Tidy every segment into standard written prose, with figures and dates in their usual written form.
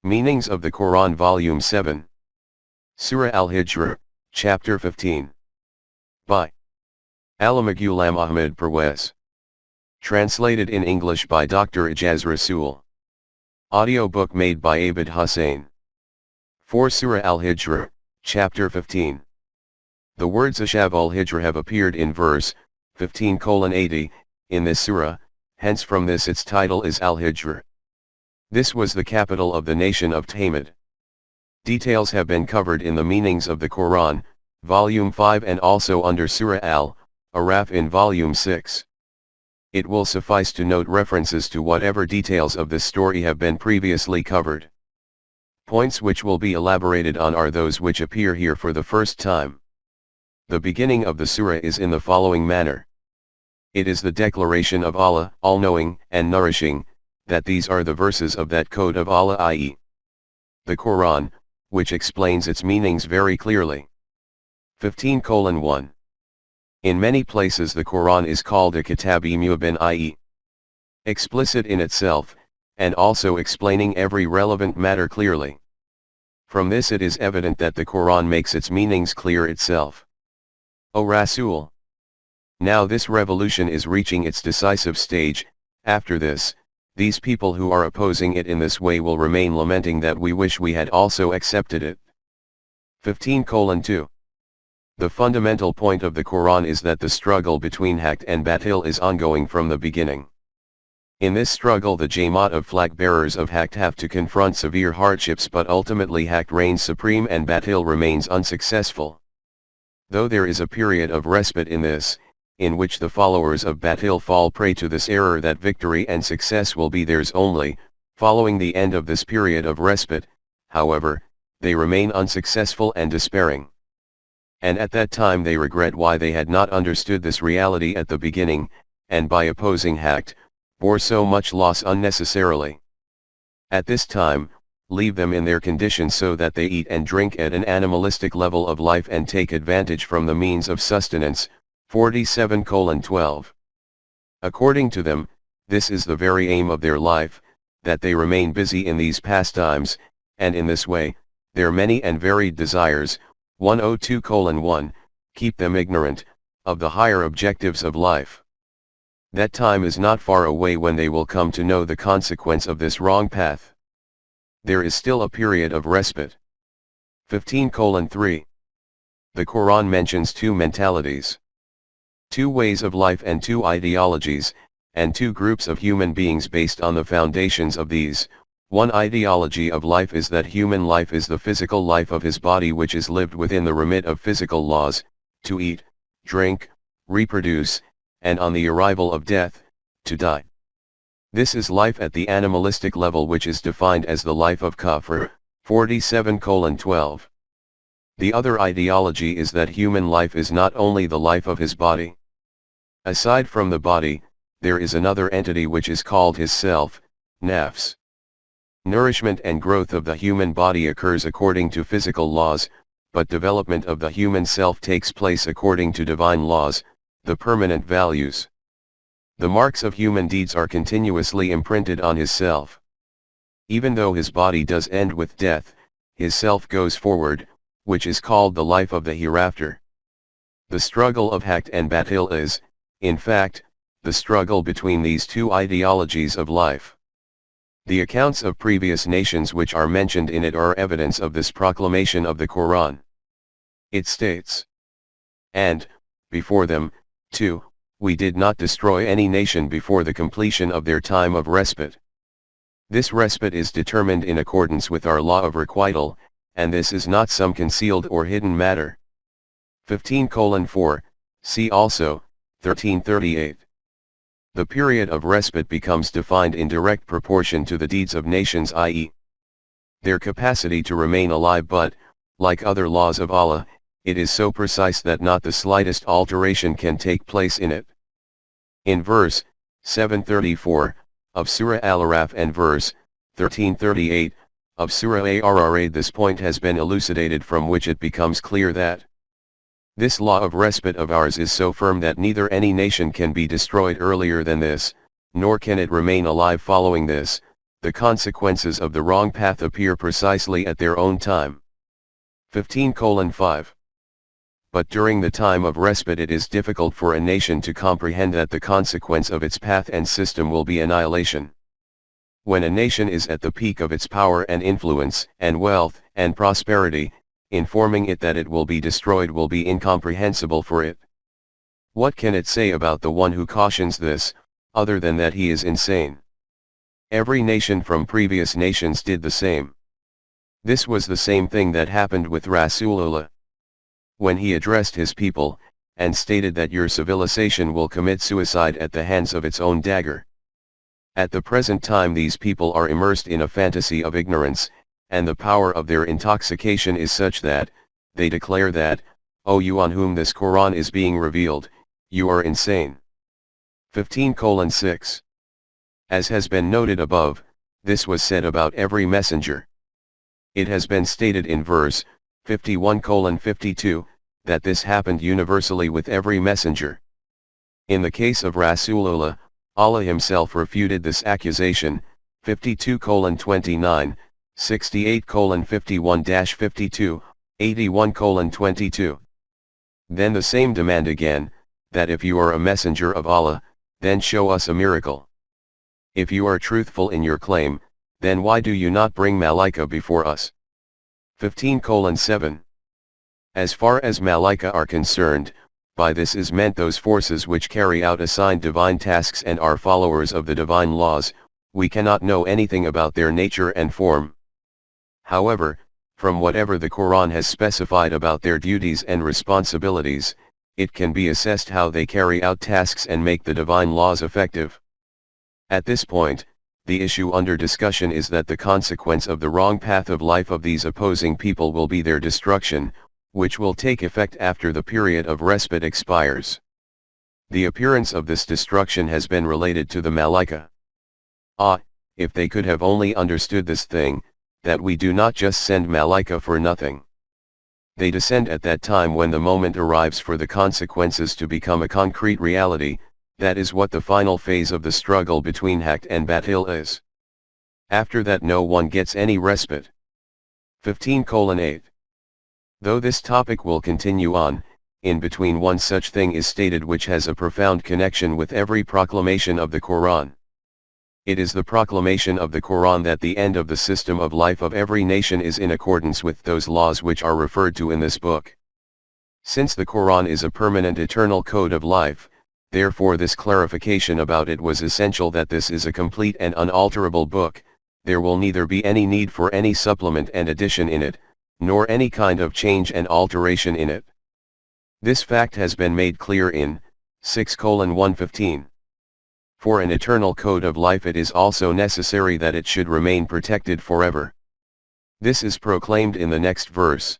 Meanings of the Quran Volume 7. Sura Al Hijr, Chapter 15. By Allama Ahmed Parwez. Translated in English by Dr. Ejaz Rasool. Audiobook made by Abid Hussain. For Sura Al Hijr, Chapter 15. The words Sura Al Hijr have appeared in verse 15:80 in this surah, hence from this its title is Al Hijr. This was the capital of the nation of Tamid. Details have been covered in the meanings of the Quran, Volume 5 and also under Surah Al-Araf in Volume 6. It will suffice to note references to whatever details of this story have been previously covered. Points which will be elaborated on are those which appear here for the first time. The beginning of the surah is in the following manner. It is the declaration of Allah, all-knowing and nourishing, that these are the verses of that code of Allah, i.e. the Quran, which explains its meanings very clearly. 15:1. In many places the Quran is called a Kitab-e Mubin, i.e. explicit in itself, and also explaining every relevant matter clearly. From this it is evident that the Quran makes its meanings clear itself. O Rasool! Now this revolution is reaching its decisive stage. After this, these people who are opposing it in this way will remain lamenting that we wish we had also accepted it. 15:2. The fundamental point of the Quran is that the struggle between Haqq and Batil is ongoing from the beginning. In this struggle the Jamaat of flag bearers of Haqq have to confront severe hardships, but ultimately Haqq reigns supreme and Batil remains unsuccessful. Though there is a period of respite in this, in which the followers of Batil fall prey to this error that victory and success will be theirs only, following the end of this period of respite, however, they remain unsuccessful and despairing. And at that time they regret why they had not understood this reality at the beginning, and by opposing Haqq, bore so much loss unnecessarily. At this time, leave them in their condition so that they eat and drink at an animalistic level of life and take advantage from the means of sustenance. 47:12. According to them, this is the very aim of their life, that they remain busy in these pastimes, and in this way, their many and varied desires, 102:1, keep them ignorant of the higher objectives of life. That time is not far away when they will come to know the consequence of this wrong path. There is still a period of respite. 15:3. The Quran mentions two mentalities, two ways of life and two ideologies, and two groups of human beings based on the foundations of these. One ideology of life is that human life is the physical life of his body, which is lived within the remit of physical laws, to eat, drink, reproduce, and on the arrival of death, to die. This is life at the animalistic level, which is defined as the life of Kafir, 47:12. The other ideology is that human life is not only the life of his body. Aside from the body, there is another entity which is called his self, nafs. Nourishment and growth of the human body occurs according to physical laws, but development of the human self takes place according to divine laws, the permanent values. The marks of human deeds are continuously imprinted on his self. Even though his body does end with death, his self goes forward, which is called the life of the hereafter. The struggle of Haqq and Batil is, in fact, the struggle between these two ideologies of life. The accounts of previous nations which are mentioned in it are evidence of this proclamation of the Quran. It states, "And, before them, too, we did not destroy any nation before the completion of their time of respite. This respite is determined in accordance with our law of requital, and this is not some concealed or hidden matter." 15:4, see also, 13:38. The period of respite becomes defined in direct proportion to the deeds of nations, i.e. their capacity to remain alive, but, like other laws of Allah, it is so precise that not the slightest alteration can take place in it. In verse 734 of Surah Al-Araf and verse 1338 of Surah Ar this point has been elucidated, from which it becomes clear that this law of respite of ours is so firm that neither any nation can be destroyed earlier than this, nor can it remain alive following this, the consequences of the wrong path appear precisely at their own time. 15:5. But during the time of respite it is difficult for a nation to comprehend that the consequence of its path and system will be annihilation. When a nation is at the peak of its power and influence, and wealth, and prosperity, informing it that it will be destroyed will be incomprehensible for it. What can it say about the one who cautions this, other than that he is insane? Every nation from previous nations did the same. This was the same thing that happened with Rasool. When he addressed his people, and stated that your civilization will commit suicide at the hands of its own dagger. At the present time these people are immersed in a fantasy of ignorance, and the power of their intoxication is such that, they declare that, O you on whom this Quran is being revealed, you are insane. 15:6. As has been noted above, this was said about every messenger. It has been stated in verse 51:52, that this happened universally with every messenger. In the case of Rasool, Allah himself refuted this accusation, 52:29, 68:51-52, 81:22. Then the same demand again, that if you are a messenger of Allah, then show us a miracle. If you are truthful in your claim, then why do you not bring Malaika before us? 15:7. As far as Malaika are concerned, by this is meant those forces which carry out assigned divine tasks and are followers of the divine laws. We cannot know anything about their nature and form. However, from whatever the Quran has specified about their duties and responsibilities, it can be assessed how they carry out tasks and make the divine laws effective. At this point, the issue under discussion is that the consequence of the wrong path of life of these opposing people will be their destruction, which will take effect after the period of respite expires. The appearance of this destruction has been related to the Malaika. If they could have only understood this thing, that we do not just send Malaika for nothing. They descend at that time when the moment arrives for the consequences to become a concrete reality. That is what the final phase of the struggle between Haqq and Batil is. After that no one gets any respite. 15:8. Though this topic will continue on, in between one such thing is stated which has a profound connection with every proclamation of the Quran. It is the proclamation of the Quran that the end of the system of life of every nation is in accordance with those laws which are referred to in this book. Since the Quran is a permanent eternal code of life, therefore this clarification about it was essential, that this is a complete and unalterable book. There will neither be any need for any supplement and addition in it, nor any kind of change and alteration in it. This fact has been made clear in 6:115. For an eternal code of life it is also necessary that it should remain protected forever. This is proclaimed in the next verse.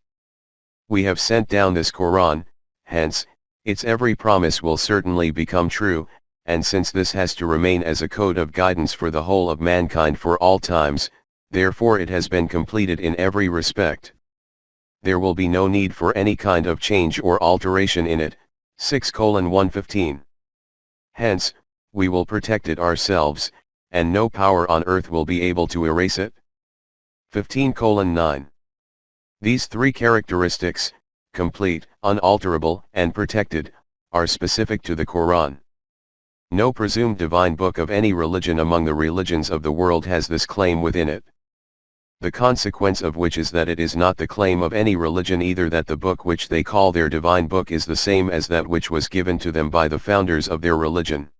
We have sent down this Quran, hence, its every promise will certainly become true, and since this has to remain as a code of guidance for the whole of mankind for all times, therefore it has been completed in every respect. There will be no need for any kind of change or alteration in it. 6:115. Hence, we will protect it ourselves, and no power on earth will be able to erase it. 15:9. These three characteristics, complete, unalterable, and protected, are specific to the Quran. No presumed divine book of any religion among the religions of the world has this claim within it. The consequence of which is that it is not the claim of any religion either that the book which they call their divine book is the same as that which was given to them by the founders of their religion.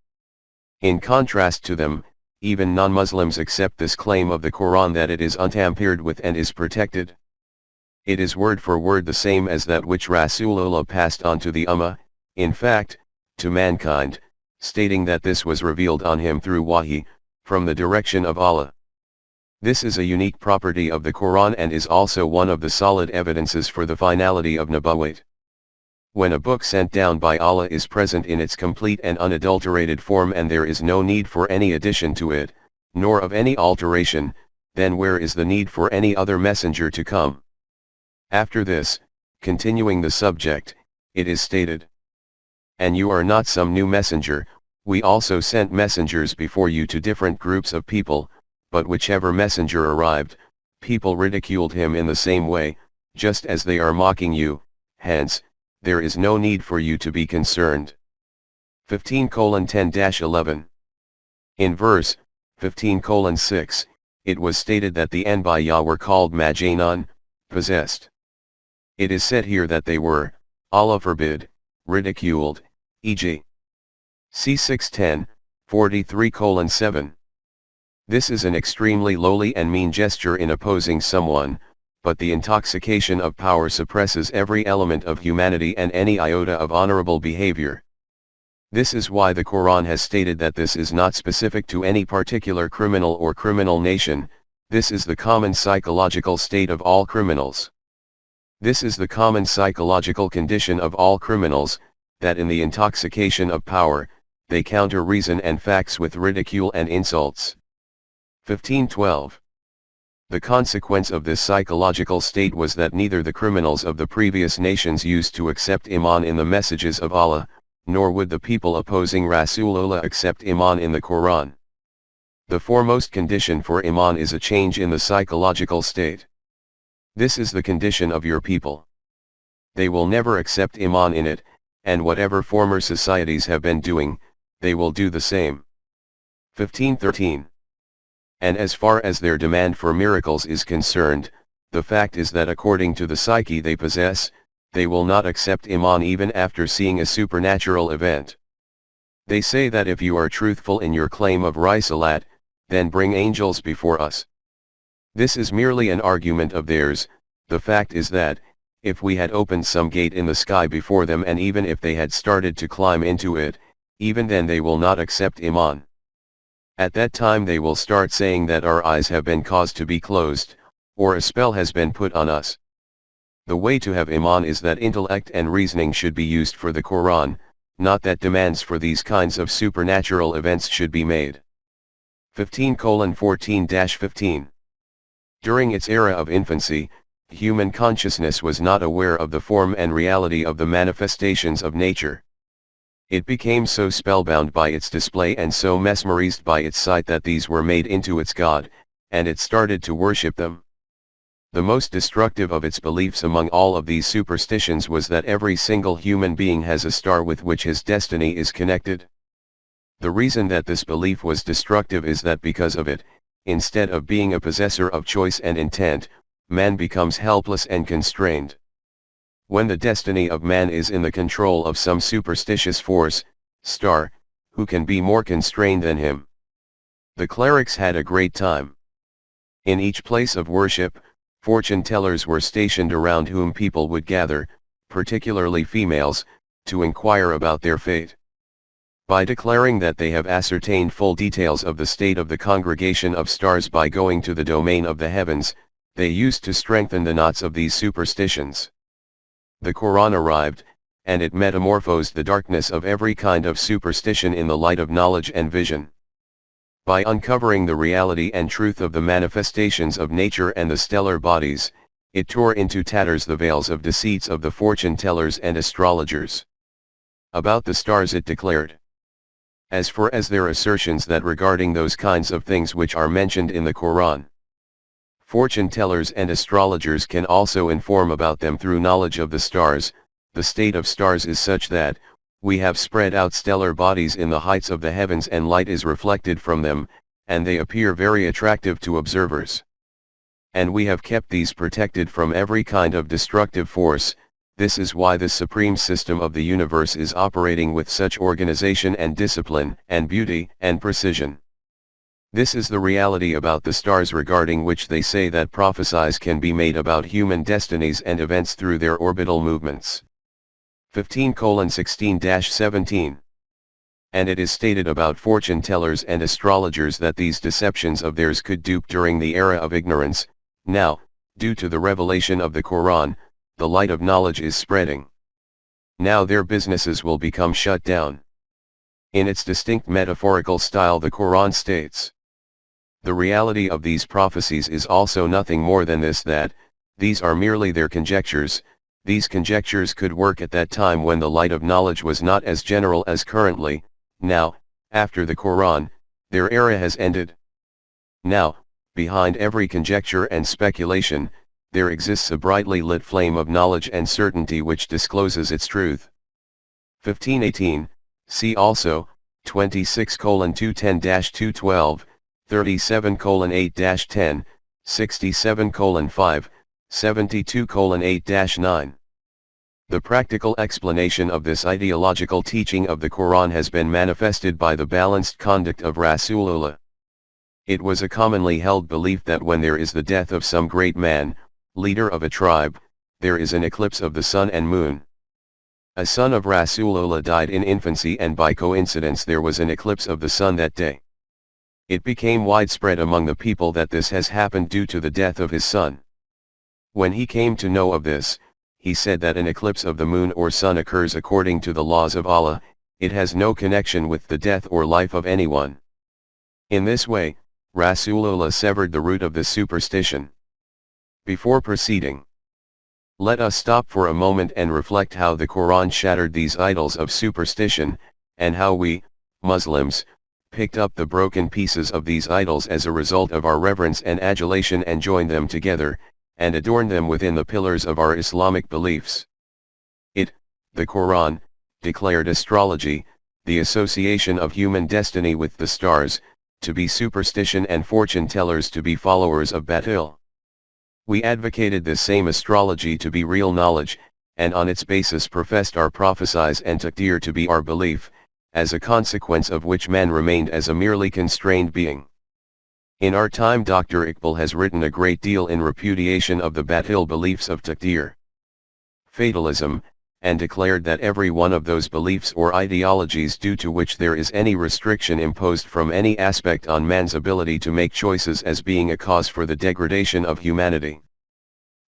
In contrast to them, even non-Muslims accept this claim of the Quran that it is untampered with and is protected. It is word for word the same as that which Rasulullah passed on to the Ummah, in fact, to mankind, stating that this was revealed on him through Wahi, from the direction of Allah. This is a unique property of the Quran and is also one of the solid evidences for the finality of Nubuwwat. When a book sent down by Allah is present in its complete and unadulterated form and there is no need for any addition to it, nor of any alteration, then where is the need for any other messenger to come? After this, continuing the subject, it is stated, "And you are not some new messenger, we also sent messengers before you to different groups of people, but whichever messenger arrived, people ridiculed him in the same way, just as they are mocking you, hence, there is no need for you to be concerned. 15:10-11. In verse 15:6, it was stated that the Anbiya were called Majnun, possessed. It is said here that they were, Allah forbid, ridiculed, e.g. C 6:10, 43:7. This is an extremely lowly and mean gesture in opposing someone, but the intoxication of power suppresses every element of humanity and any iota of honorable behavior. This is why the Quran has stated that this is not specific to any particular criminal or criminal nation, this is the common psychological state of all criminals. This is the common psychological condition of all criminals, that in the intoxication of power, they counter reason and facts with ridicule and insults. 15:12. The consequence of this psychological state was that neither the criminals of the previous nations used to accept Iman in the messages of Allah, nor would the people opposing Rasulullah accept Iman in the Quran. The foremost condition for Iman is a change in the psychological state. This is the condition of your people. They will never accept Iman in it, and whatever former societies have been doing, they will do the same. 15:13. And as far as their demand for miracles is concerned, the fact is that according to the psyche they possess, they will not accept Iman even after seeing a supernatural event. They say that if you are truthful in your claim of Risalat, then bring angels before us. This is merely an argument of theirs. The fact is that, if we had opened some gate in the sky before them and even if they had started to climb into it, even then they will not accept Iman. At that time they will start saying that our eyes have been caused to be closed, or a spell has been put on us. The way to have Iman is that intellect and reasoning should be used for the Quran, not that demands for these kinds of supernatural events should be made. 15:14-15. During its era of infancy, human consciousness was not aware of the form and reality of the manifestations of nature. It became so spellbound by its display and so mesmerized by its sight that these were made into its God, and it started to worship them. The most destructive of its beliefs among all of these superstitions was that every single human being has a star with which his destiny is connected. The reason that this belief was destructive is that because of it, instead of being a possessor of choice and intent, man becomes helpless and constrained. When the destiny of man is in the control of some superstitious force, star, who can be more constrained than him? The clerics had a great time. In each place of worship, fortune tellers were stationed around whom people would gather, particularly females, to inquire about their fate. By declaring that they have ascertained full details of the state of the congregation of stars by going to the domain of the heavens, they used to strengthen the knots of these superstitions. The Quran arrived, and it metamorphosed the darkness of every kind of superstition in the light of knowledge and vision. By uncovering the reality and truth of the manifestations of nature and the stellar bodies, it tore into tatters the veils of deceits of the fortune tellers and astrologers. About the stars it declared, as for as their assertions that regarding those kinds of things which are mentioned in the Quran, fortune tellers and astrologers can also inform about them through knowledge of the stars. The state of stars is such that, we have spread out stellar bodies in the heights of the heavens and light is reflected from them, and they appear very attractive to observers. And we have kept these protected from every kind of destructive force. This is why the supreme system of the universe is operating with such organization and discipline, and beauty, and precision. This is the reality about the stars regarding which they say that prophecies can be made about human destinies and events through their orbital movements. 15:16-17. And it is stated about fortune tellers and astrologers that these deceptions of theirs could dupe during the era of ignorance. Now, due to the revelation of the Quran, the light of knowledge is spreading. Now their businesses will become shut down. In its distinct metaphorical style the Quran states, the reality of these prophecies is also nothing more than this, that, these are merely their conjectures. These conjectures could work at that time when the light of knowledge was not as general as currently. Now, after the Quran, their era has ended. Now, behind every conjecture and speculation, there exists a brightly lit flame of knowledge and certainty which discloses its truth. 1518, see also, 26:210-212, 37:8-10, 67:5, 72:8-9. The practical explanation of this ideological teaching of the Quran has been manifested by the balanced conduct of Rasulullah. It was a commonly held belief that when there is the death of some great man, leader of a tribe, there is an eclipse of the sun and moon. A son of Rasulullah died in infancy, and by coincidence there was an eclipse of the sun that day. It became widespread among the people that this has happened due to the death of his son. When he came to know of this, he said that an eclipse of the moon or sun occurs according to the laws of Allah, it has no connection with the death or life of anyone. In this way, Rasulullah severed the root of this superstition. Before proceeding, let us stop for a moment and reflect how the Quran shattered these idols of superstition, and how we, Muslims, picked up the broken pieces of these idols as a result of our reverence and adulation and joined them together, and adorned them within the pillars of our Islamic beliefs. It, the Quran, declared astrology, the association of human destiny with the stars, to be superstition and fortune tellers to be followers of batil. We advocated this same astrology to be real knowledge, and on its basis professed our prophecies and taqdeer to be our belief, as a consequence of which man remained as a merely constrained being. In our time Dr. Iqbal has written a great deal in repudiation of the batil beliefs of taqdeer, fatalism, and declared that every one of those beliefs or ideologies due to which there is any restriction imposed from any aspect on man's ability to make choices as being a cause for the degradation of humanity.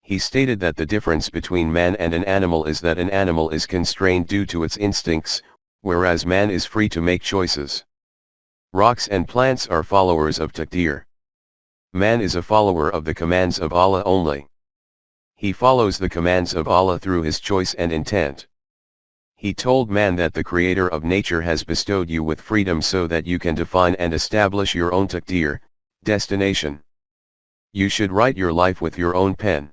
He stated that the difference between man and an animal is that an animal is constrained due to its instincts, whereas man is free to make choices. Rocks and plants are followers of taqdeer. Man is a follower of the commands of Allah only. He follows the commands of Allah through his choice and intent. He told man that the creator of nature has bestowed you with freedom so that you can define and establish your own taqdeer, destination. You should write your life with your own pen.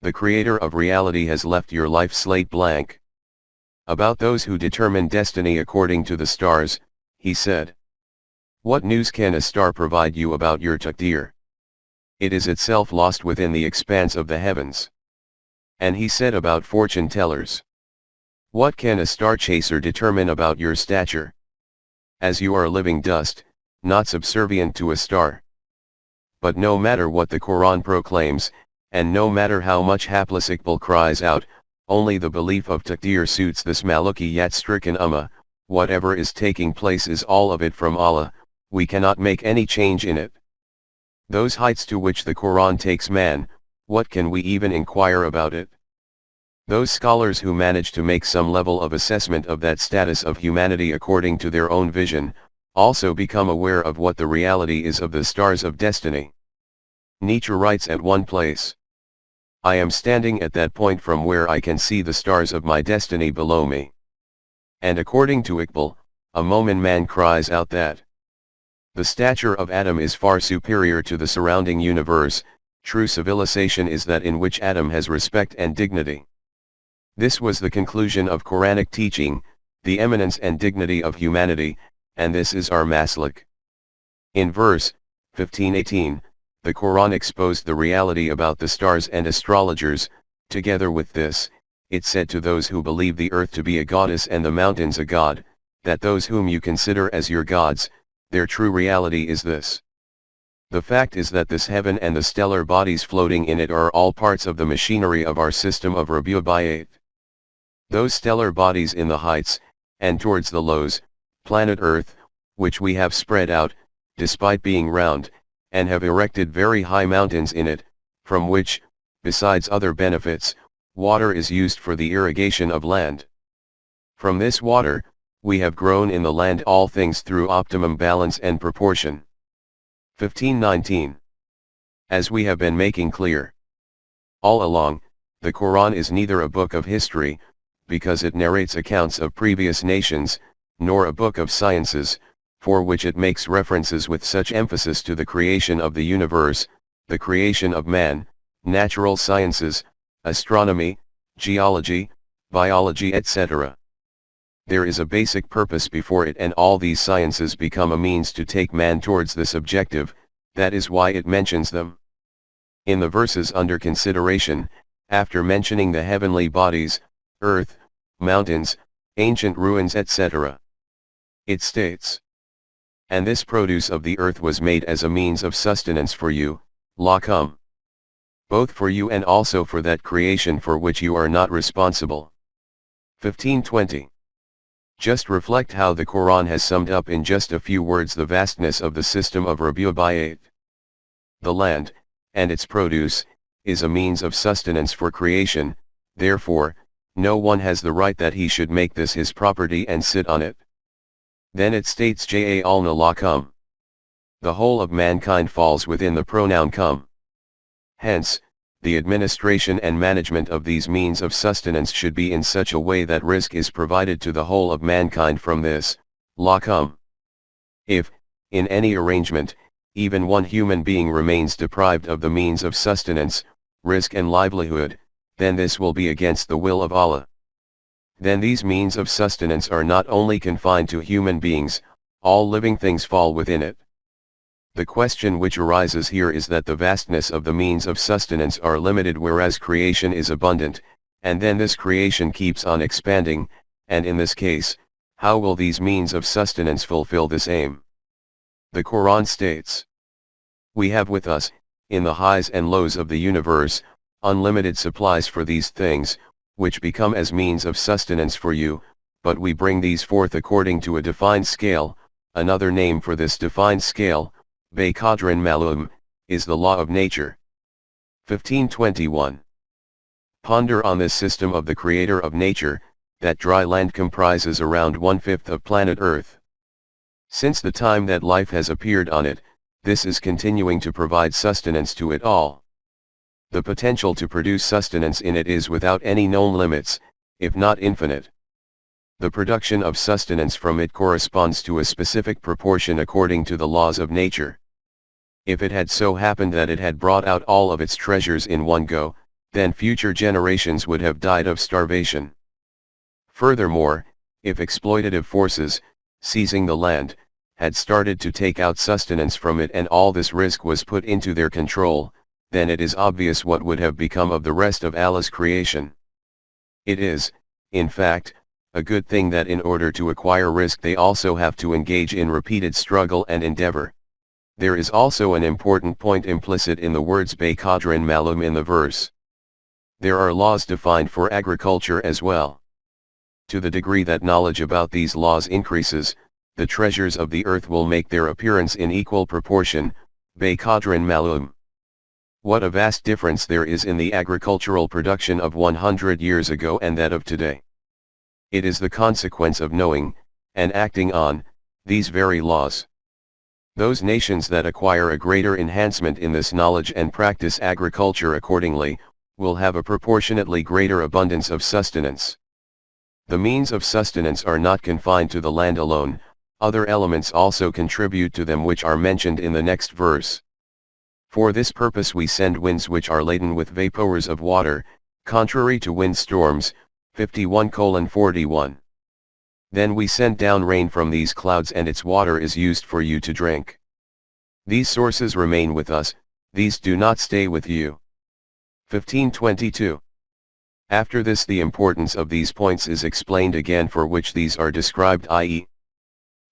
The creator of reality has left your life slate blank. About those who determine destiny according to the stars, he said, "What news can a star provide you about your taqdeer? It is itself lost within the expanse of the heavens." And he said about fortune tellers, "What can a star chaser determine about your stature? As you are living dust, not subservient to a star." But no matter what the Quran proclaims, and no matter how much hapless Iqbal cries out, only the belief of taqdeer suits this Maluki yet stricken ummah. Whatever is taking place is all of it from Allah, we cannot make any change in it. Those heights to which the Quran takes man, what can we even inquire about it? Those scholars who manage to make some level of assessment of that status of humanity according to their own vision, also become aware of what the reality is of the stars of destiny. Nietzsche writes at one place, "I am standing at that point from where I can see the stars of my destiny below me." And according to Iqbal, a moment man cries out that the stature of Adam is far superior to the surrounding universe. True civilization is that in which Adam has respect and dignity. This was the conclusion of Quranic teaching, the eminence and dignity of humanity, and this is our maslak. In verse 1518, the Quran exposed the reality about the stars and astrologers. Together with this, it said to those who believe the earth to be a goddess and the mountains a god, that those whom you consider as your gods, their true reality is this. The fact is that this heaven and the stellar bodies floating in it are all parts of the machinery of our system of Rabi'at. Those stellar bodies in the heights, and towards the lows, planet Earth, which we have spread out, despite being round, and have erected very high mountains in it, from which, besides other benefits, water is used for the irrigation of land. From this water, we have grown in the land all things through optimum balance and proportion. 1519. As we have been making clear all along, the Quran is neither a book of history, because it narrates accounts of previous nations, nor a book of sciences, for which it makes references with such emphasis to the creation of the universe, the creation of man, natural sciences, astronomy, geology, biology, etc. There is a basic purpose before it, and all these sciences become a means to take man towards this objective. That is why it mentions them. In the verses under consideration, after mentioning the heavenly bodies, earth, mountains, ancient ruins, etc., it states, "And this produce of the earth was made as a means of sustenance for you, lakum, both for you and also for that creation for which you are not responsible." 1520. Just reflect how the Quran has summed up in just a few words the vastness of the system of Rabi'at. The land, and its produce, is a means of sustenance for creation, therefore, no one has the right that he should make this his property and sit on it. Then it states Ja'alna lakum. The whole of mankind falls within the pronoun cum. Hence, the administration and management of these means of sustenance should be in such a way that risk is provided to the whole of mankind from this, lakum. If, in any arrangement, even one human being remains deprived of the means of sustenance, risk and livelihood, then this will be against the will of Allah. Then these means of sustenance are not only confined to human beings, all living things fall within it. The question which arises here is that the vastness of the means of sustenance are limited, whereas creation is abundant, and then this creation keeps on expanding, and in this case, how will these means of sustenance fulfill this aim? The Quran states, "We have with us, in the highs and lows of the universe, unlimited supplies for these things, which become as means of sustenance for you, but we bring these forth according to a defined scale." Another name for this defined scale, Qadrin Malum, is the law of nature. 1521. Ponder on this system of the Creator of nature, that dry land comprises around 1/5 of planet Earth. Since the time that life has appeared on it, this is continuing to provide sustenance to it all. The potential to produce sustenance in it is without any known limits, if not infinite. The production of sustenance from it corresponds to a specific proportion according to the laws of nature. If it had so happened that it had brought out all of its treasures in one go, then future generations would have died of starvation. Furthermore, if exploitative forces, seizing the land, had started to take out sustenance from it and all this risk was put into their control, then it is obvious what would have become of the rest of Allah's creation. It is, in fact, a good thing that in order to acquire risk they also have to engage in repeated struggle and endeavor. There is also an important point implicit in the words Qadrin Malum in the verse. There are laws defined for agriculture as well. To the degree that knowledge about these laws increases, the treasures of the earth will make their appearance in equal proportion, Qadrin Malum. What a vast difference there is in the agricultural production of 100 years ago and that of today. It is the consequence of knowing, and acting on, these very laws. Those nations that acquire a greater enhancement in this knowledge and practice agriculture accordingly, will have a proportionately greater abundance of sustenance. The means of sustenance are not confined to the land alone, other elements also contribute to them which are mentioned in the next verse. For this purpose we send winds which are laden with vapors of water, contrary to wind storms, 51:41. Then we send down rain from these clouds and its water is used for you to drink. These sources remain with us, these do not stay with you. 1522. After this the importance of these points is explained again for which these are described, i.e.,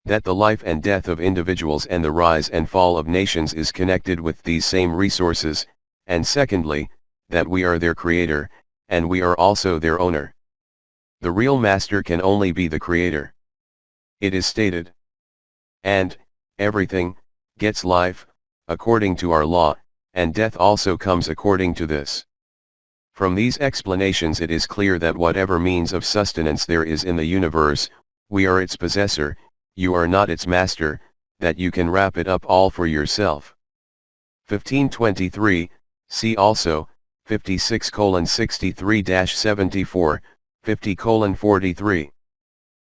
that the life and death of individuals and the rise and fall of nations is connected with these same resources, and secondly, that we are their creator, and we are also their owner. The real master can only be the creator. It is stated, "And, everything, gets life, according to our law, and death also comes according to this." From these explanations it is clear that whatever means of sustenance there is in the universe, we are its possessor, you are not its master, that you can wrap it up all for yourself. 1523, see also, 56:63-74, 50:43.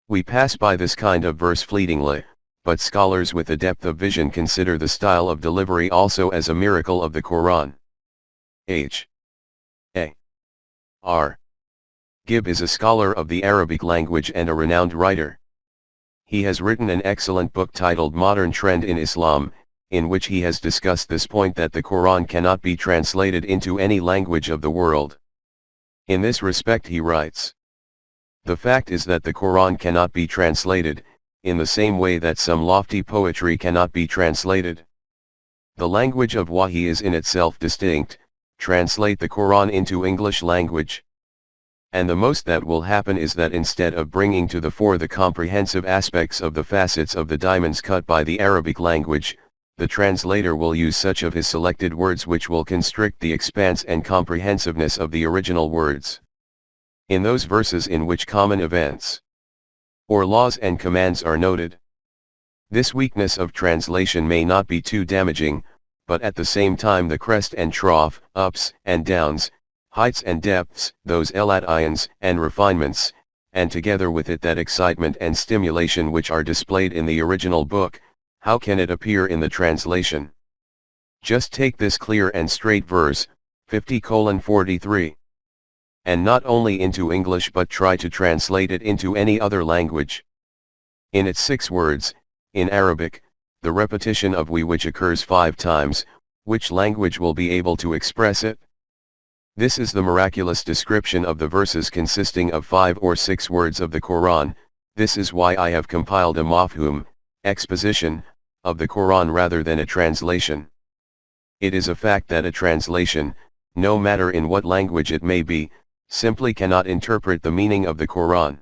We pass by this kind of verse fleetingly, but scholars with a depth of vision consider the style of delivery also as a miracle of the Quran. H. A. R. Gibb is a scholar of the Arabic language and a renowned writer. He has written an excellent book titled Modern Trend in Islam, in which he has discussed this point that the Quran cannot be translated into any language of the world. In this respect he writes, "The fact is that the Quran cannot be translated, in the same way that some lofty poetry cannot be translated. The language of Wahi is in itself distinct. Translate the Quran into English language, and the most that will happen is that instead of bringing to the fore the comprehensive aspects of the facets of the diamonds cut by the Arabic language, the translator will use such of his selected words which will constrict the expanse and comprehensiveness of the original words. In those verses in which common events or laws and commands are noted, this weakness of translation may not be too damaging, but at the same time the crest and trough, ups and downs, heights and depths, those elations and refinements, and together with it that excitement and stimulation which are displayed in the original book, how can it appear in the translation? Just take this clear and straight verse, 50:43. And not only into English but try to translate it into any other language. In its 6 words, in Arabic, the repetition of we which occurs 5 times, which language will be able to express it? This is the miraculous description of the verses consisting of 5 or 6 words of the Quran. This is why I have compiled a mafhum, exposition, of the Quran rather than a translation. It is a fact that a translation, no matter in what language it may be, simply cannot interpret the meaning of the Quran.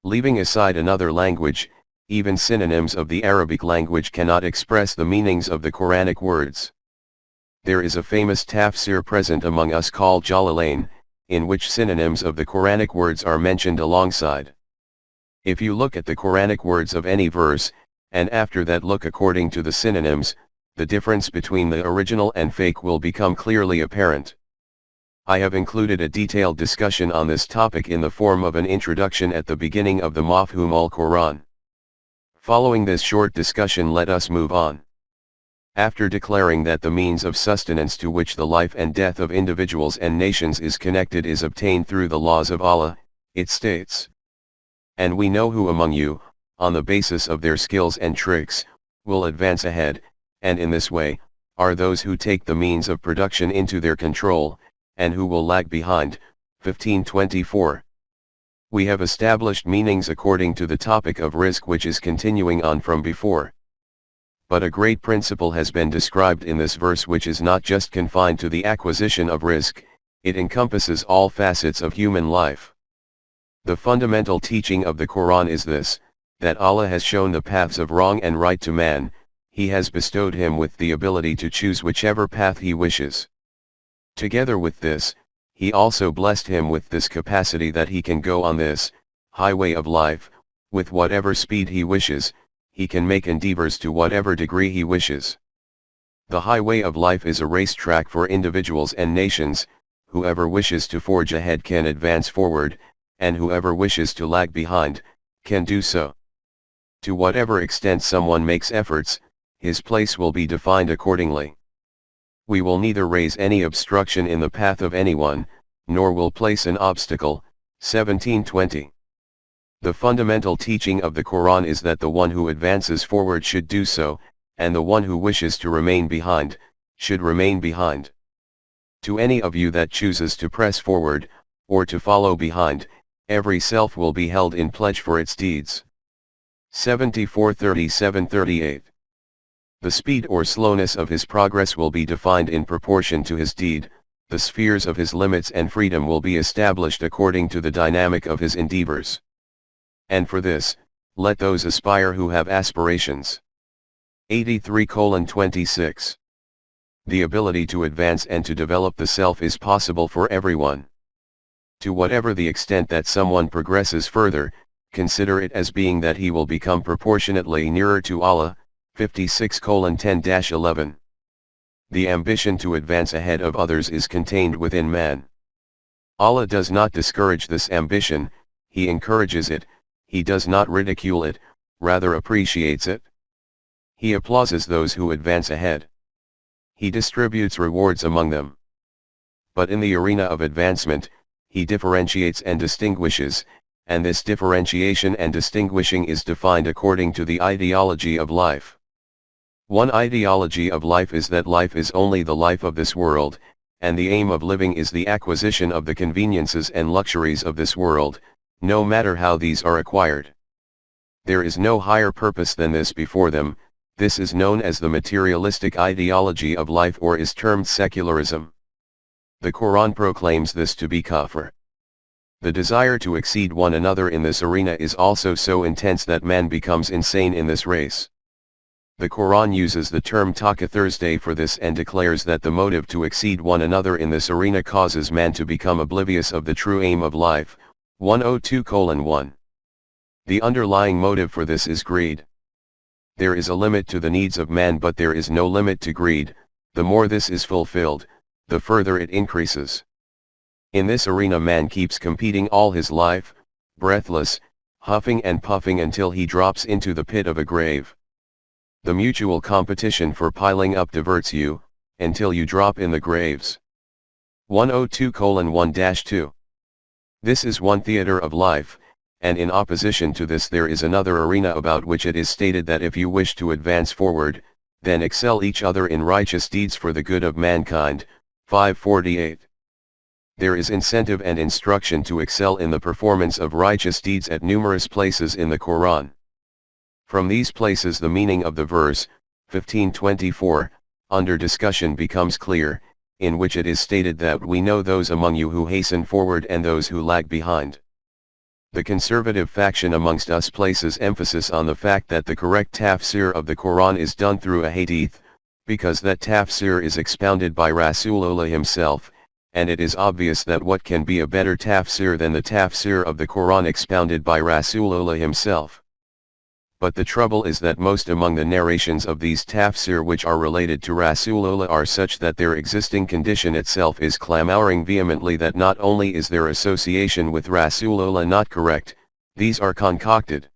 Leaving aside another language, even synonyms of the Arabic language cannot express the meanings of the Quranic words. There is a famous tafsir present among us called Jalalain, in which synonyms of the Quranic words are mentioned alongside. If you look at the Quranic words of any verse, and after that look according to the synonyms, the difference between the original and fake will become clearly apparent. I have included a detailed discussion on this topic in the form of an introduction at the beginning of the Mafhum al-Quran. Following this short discussion, let us move on. After declaring that the means of sustenance to which the life and death of individuals and nations is connected is obtained through the laws of Allah, it states, "And we know who among you, on the basis of their skills and tricks, will advance ahead, and in this way, are those who take the means of production into their control, and who will lag behind." 1524. We have established meanings according to the topic of rizq, which is continuing on from before. But a great principle has been described in this verse which is not just confined to the acquisition of rizq, it encompasses all facets of human life. The fundamental teaching of the Quran is this, that Allah has shown the paths of wrong and right to man. He has bestowed him with the ability to choose whichever path he wishes. Together with this, he also blessed him with this capacity that he can go on this highway of life, with whatever speed he wishes. He can make endeavors to whatever degree he wishes. The highway of life is a racetrack for individuals and nations. Whoever wishes to forge ahead can advance forward, and whoever wishes to lag behind, can do so. To whatever extent someone makes efforts, his place will be defined accordingly. We will neither raise any obstruction in the path of anyone, nor will place an obstacle. 1720. The fundamental teaching of the Quran is that the one who advances forward should do so, and the one who wishes to remain behind, should remain behind. To any of you that chooses to press forward, or to follow behind, every self will be held in pledge for its deeds. 74:37-38. The speed or slowness of his progress will be defined in proportion to his deed. The spheres of his limits and freedom will be established according to the dynamic of his endeavors. And for this, let those aspire who have aspirations. 83:26. The ability to advance and to develop the self is possible for everyone. To whatever the extent that someone progresses further, consider it as being that he will become proportionately nearer to Allah. 56:10-11. The ambition to advance ahead of others is contained within man. Allah does not discourage this ambition, He encourages it. He does not ridicule it, rather appreciates it. He applauses those who advance ahead. He distributes rewards among them. But in the arena of advancement, he differentiates and distinguishes, and this differentiation and distinguishing is defined according to the ideology of life. One ideology of life is that life is only the life of this world, and the aim of living is the acquisition of the conveniences and luxuries of this world, no matter how these are acquired. There is no higher purpose than this before them. This is known as the materialistic ideology of life, or is termed secularism. The Quran proclaims this to be kufr. The desire to exceed one another in this arena is also so intense that man becomes insane in this race. The Quran uses the term Thursday for this and declares that the motive to exceed one another in this arena causes man to become oblivious of the true aim of life. 102:1. The underlying motive for this is greed. There is a limit to the needs of man, but there is no limit to greed. The more this is fulfilled, the further it increases. In this arena man keeps competing all his life, breathless, huffing and puffing until he drops into the pit of a grave. The mutual competition for piling up diverts you, until you drop in the graves. 102:1-2. This is one theater of life, and in opposition to this there is another arena about which it is stated that if you wish to advance forward, then excel each other in righteous deeds for the good of mankind. 548. There is incentive and instruction to excel in the performance of righteous deeds at numerous places in the Quran. From these places the meaning of the verse, 1524, under discussion becomes clear, in which it is stated that we know those among you who hasten forward and those who lag behind. The conservative faction amongst us places emphasis on the fact that the correct tafsir of the Quran is done through a hadith, because that tafsir is expounded by Rasool himself, and it is obvious that what can be a better tafsir than the tafsir of the Quran expounded by Rasool himself. But the trouble is that most among the narrations of these tafsir which are related to Rasool are such that their existing condition itself is clamoring vehemently that not only is their association with Rasool not correct, these are concocted.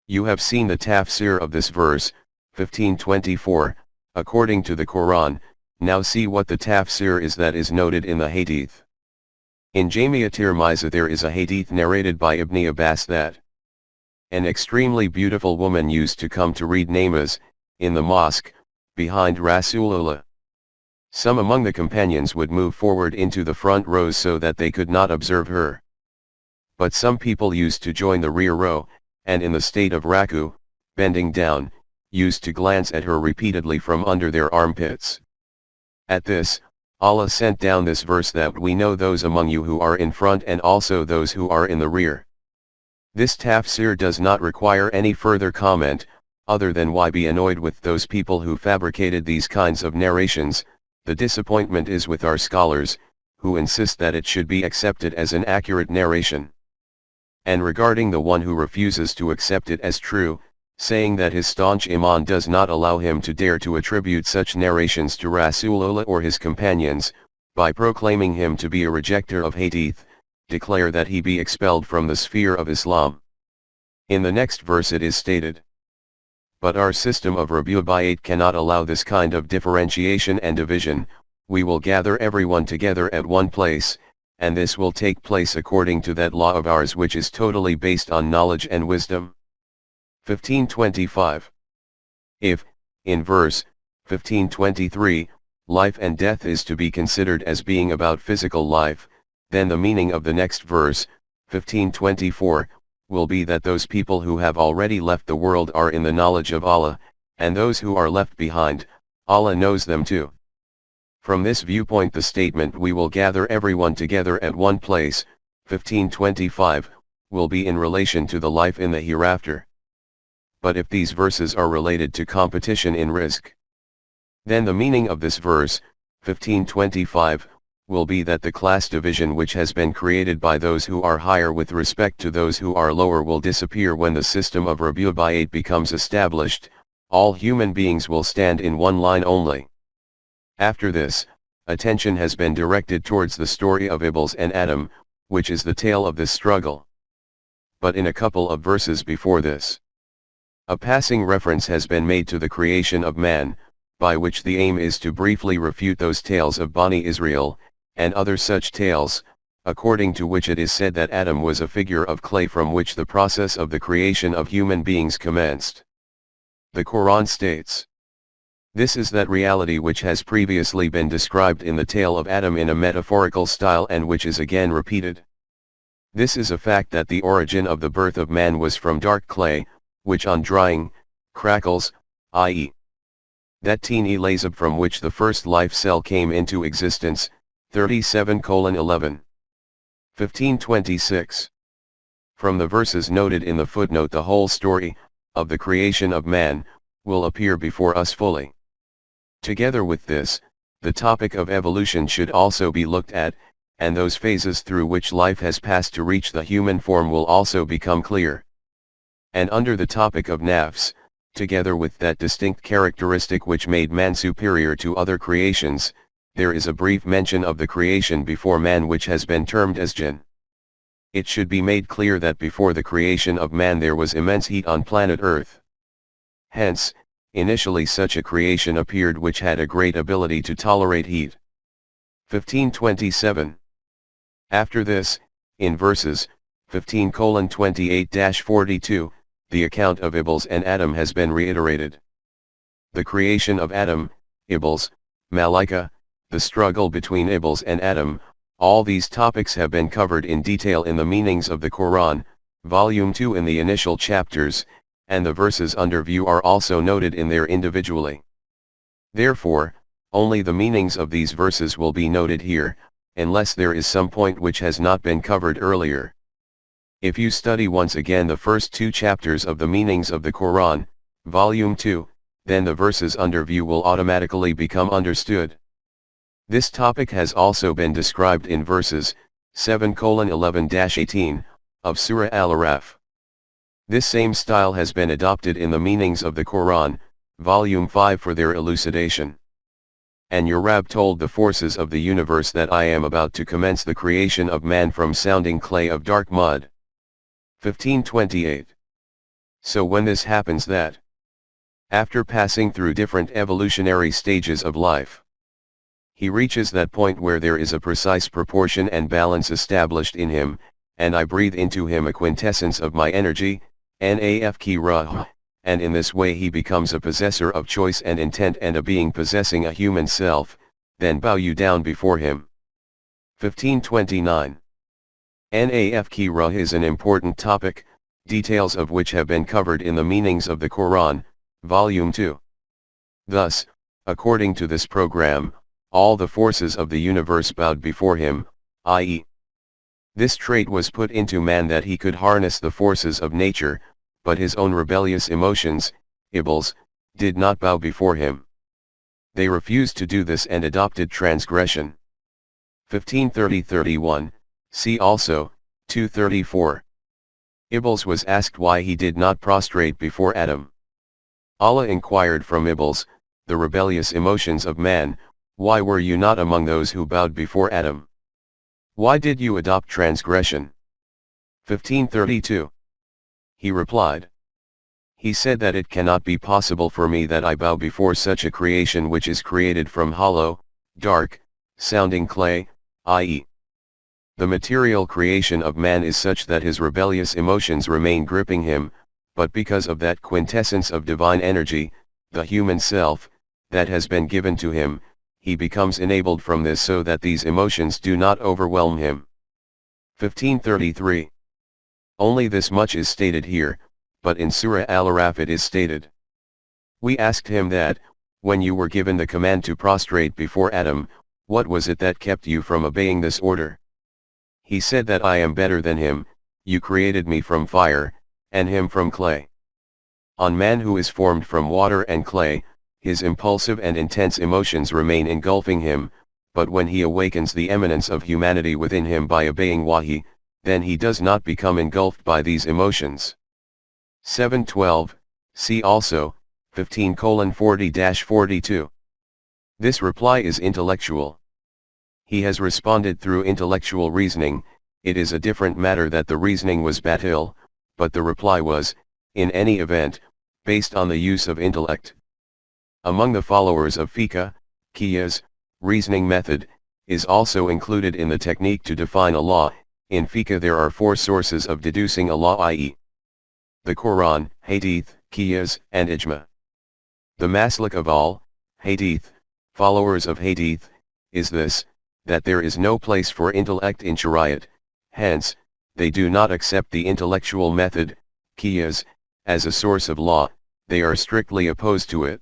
You have seen the tafsir of this verse, 1524, according to the Quran. Now see what the tafsir is that is noted in the hadith. In Jamia Tirmizi there is a hadith narrated by Ibn Abbas that an extremely beautiful woman used to come to read namaz, in the mosque, behind Rasulullah. Some among the companions would move forward into the front rows so that they could not observe her. But some people used to join the rear row, and in the state of raku, bending down, used to glance at her repeatedly from under their armpits. At this, Allah sent down this verse that we know those among you who are in front and also those who are in the rear. This tafsir does not require any further comment, other than why be annoyed with those people who fabricated these kinds of narrations. The disappointment is with our scholars, who insist that it should be accepted as an accurate narration. And regarding the one who refuses to accept it as true, saying that his staunch iman does not allow him to dare to attribute such narrations to Rasulullah or his companions, by proclaiming him to be a rejecter of hadith, declare that he be expelled from the sphere of Islam. In the next verse it is stated, but our system of Rabi'at cannot allow this kind of differentiation and division. We will gather everyone together at one place, and this will take place according to that law of ours which is totally based on knowledge and wisdom. 1525. If, in verse 1523, life and death is to be considered as being about physical life, then the meaning of the next verse, 1524, will be that those people who have already left the world are in the knowledge of Allah, and those who are left behind, Allah knows them too. From this viewpoint the statement we will gather everyone together at one place, 1525, will be in relation to the life in the hereafter. But if these verses are related to competition in rizq, then the meaning of this verse, 1525, will be that the class division which has been created by those who are higher with respect to those who are lower will disappear when the system of Rabi'at becomes established. All human beings will stand in one line only. After this, attention has been directed towards the story of Iblis and Adam, which is the tale of this struggle. But in a couple of verses before this, A passing reference has been made to the creation of man, by which the aim is to briefly refute those tales of Bani Israel, and other such tales, according to which it is said that Adam was a figure of clay from which the process of the creation of human beings commenced. The Quran states, "This is that reality which has previously been described in the tale of Adam in a metaphorical style and which is again repeated. This is a fact that the origin of the birth of man was from dark clay, which on drying, crackles, i.e. that teeny lazab from which the first life cell came into existence, 37:11. 1526. From the verses noted in the footnote, the whole story, of the creation of man, will appear before us fully. Together with this, the topic of evolution should also be looked at, and those phases through which life has passed to reach the human form will also become clear. And under the topic of nafs, together with that distinct characteristic which made man superior to other creations, there is a brief mention of the creation before man which has been termed as jinn. It should be made clear that before the creation of man there was immense heat on planet Earth. Hence, initially such a creation appeared which had a great ability to tolerate heat. 1527. After this, in verses 15:28-42, the account of Iblis and Adam has been reiterated. The creation of Adam, Iblis, Malaika, the struggle between Iblis and Adam, all these topics have been covered in detail in the meanings of the Quran, Volume 2 in the initial chapters, and the verses under view are also noted in there individually. Therefore, only the meanings of these verses will be noted here, unless there is some point which has not been covered earlier. If you study once again the first two chapters of the meanings of the Quran, Volume 2, then the verses under view will automatically become understood. This topic has also been described in verses 7:11-18 of Sura Al Hijr. This same style has been adopted in the meanings of the Quran, Volume 5 for their elucidation. And your Rabb told the forces of the universe that I am about to commence the creation of man from sounding clay of dark mud. 1528. So when this happens that, after passing through different evolutionary stages of life, he reaches that point where there is a precise proportion and balance established in him, and I breathe into him a quintessence of my energy, Nafki, and in this way he becomes a possessor of choice and intent and a being possessing a human self, then bow you down before him. 1529. Nafki is an important topic, details of which have been covered in the meanings of the Quran, Volume 2. Thus, according to this program, all the forces of the universe bowed before him, i.e. this trait was put into man that he could harness the forces of nature, but his own rebellious emotions, Iblis, did not bow before him. They refused to do this and adopted transgression. 1530-31, see also, 234. Iblis was asked why he did not prostrate before Adam. Allah inquired from Iblis, the rebellious emotions of man, why were you not among those who bowed before Adam? Why did you adopt transgression? 1532. He replied. He said that it cannot be possible for me that I bow before such a creation which is created from hollow, dark, sounding clay, i.e. the material creation of man is such that his rebellious emotions remain gripping him, but because of that quintessence of divine energy, the human self, that has been given to him, he becomes enabled from this so that these emotions do not overwhelm him. 1533. Only this much is stated here, but in Surah Al Hijr it is stated. We asked him that, when you were given the command to prostrate before Adam, what was it that kept you from obeying this order? He said that I am better than him, you created me from fire, and him from clay. On man who is formed from water and clay, his impulsive and intense emotions remain engulfing him, but when he awakens the eminence of humanity within him by obeying Wahi, then he does not become engulfed by these emotions. 712, see also, 15:40-42. This reply is intellectual. He has responded through intellectual reasoning. It is a different matter that the reasoning was batil, but the reply was, in any event, based on the use of intellect. Among the followers of fiqh, qiyas, reasoning method, is also included in the technique to define a law. In fiqh there are 4 sources of deducing a law, i.e. the Quran, Hadith, Qiyas, and Ijma. The maslak of all, Hadith, followers of Hadith, is this, that there is no place for intellect in Shariat, hence, they do not accept the intellectual method, Qiyas, as a source of law, they are strictly opposed to it.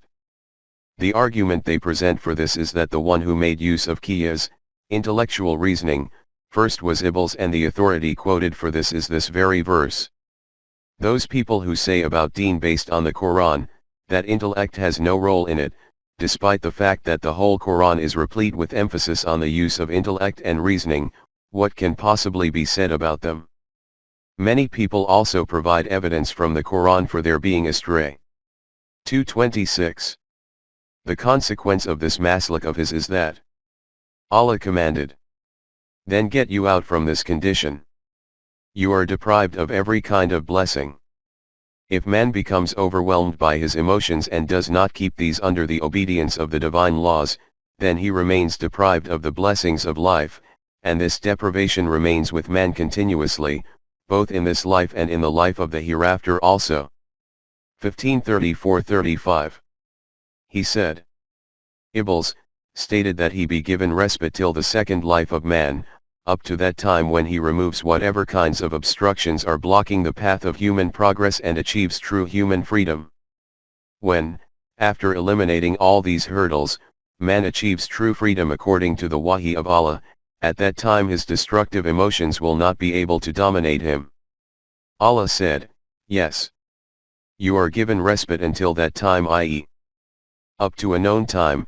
The argument they present for this is that the one who made use of Qiyas, intellectual reasoning, first was Iblis, and the authority quoted for this is this very verse. Those people who say about deen based on the Quran, that intellect has no role in it, despite the fact that the whole Quran is replete with emphasis on the use of intellect and reasoning, what can possibly be said about them? Many people also provide evidence from the Quran for their being astray. 226. The consequence of this maslak of his is that Allah commanded, "Then get you out from this condition. You are deprived of every kind of blessing." If man becomes overwhelmed by his emotions and does not keep these under the obedience of the divine laws, then he remains deprived of the blessings of life, and this deprivation remains with man continuously, both in this life and in the life of the hereafter also. 1534-35. He said, Iblis, stated that he be given respite till the second life of man, up to that time when he removes whatever kinds of obstructions are blocking the path of human progress and achieves true human freedom. When, after eliminating all these hurdles, man achieves true freedom according to the wahi of Allah, at that time his destructive emotions will not be able to dominate him. Allah said, yes. You are given respite until that time, i.e. up to a known time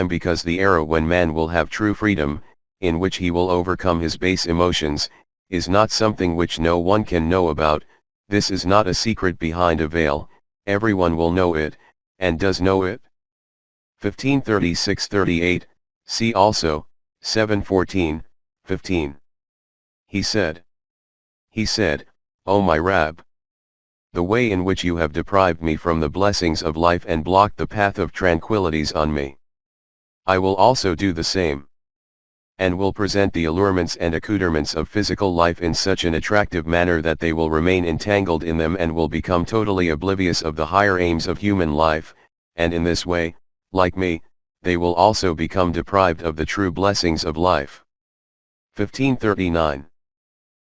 because the era when man will have true freedom, in which he will overcome his base emotions, is not something which no one can know about. This is not a secret behind a veil, everyone will know it, and does know it. 1536-38, see also, 714, 15. He said, O my Rabb! The way in which you have deprived me from the blessings of life and blocked the path of tranquilities on me, I will also do the same. And will present the allurements and accoutrements of physical life in such an attractive manner that they will remain entangled in them and will become totally oblivious of the higher aims of human life, and in this way, like me, they will also become deprived of the true blessings of life. 1539.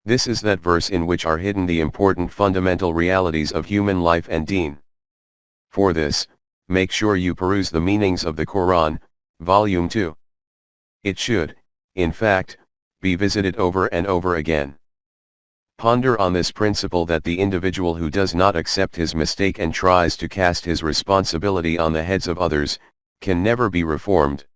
This is that verse in which are hidden the important fundamental realities of human life and deen. For this, make sure you peruse the meanings of the Quran, Volume 2. It should, in fact, be visited over and over again. Ponder on this principle that the individual who does not accept his mistake and tries to cast his responsibility on the heads of others, can never be reformed.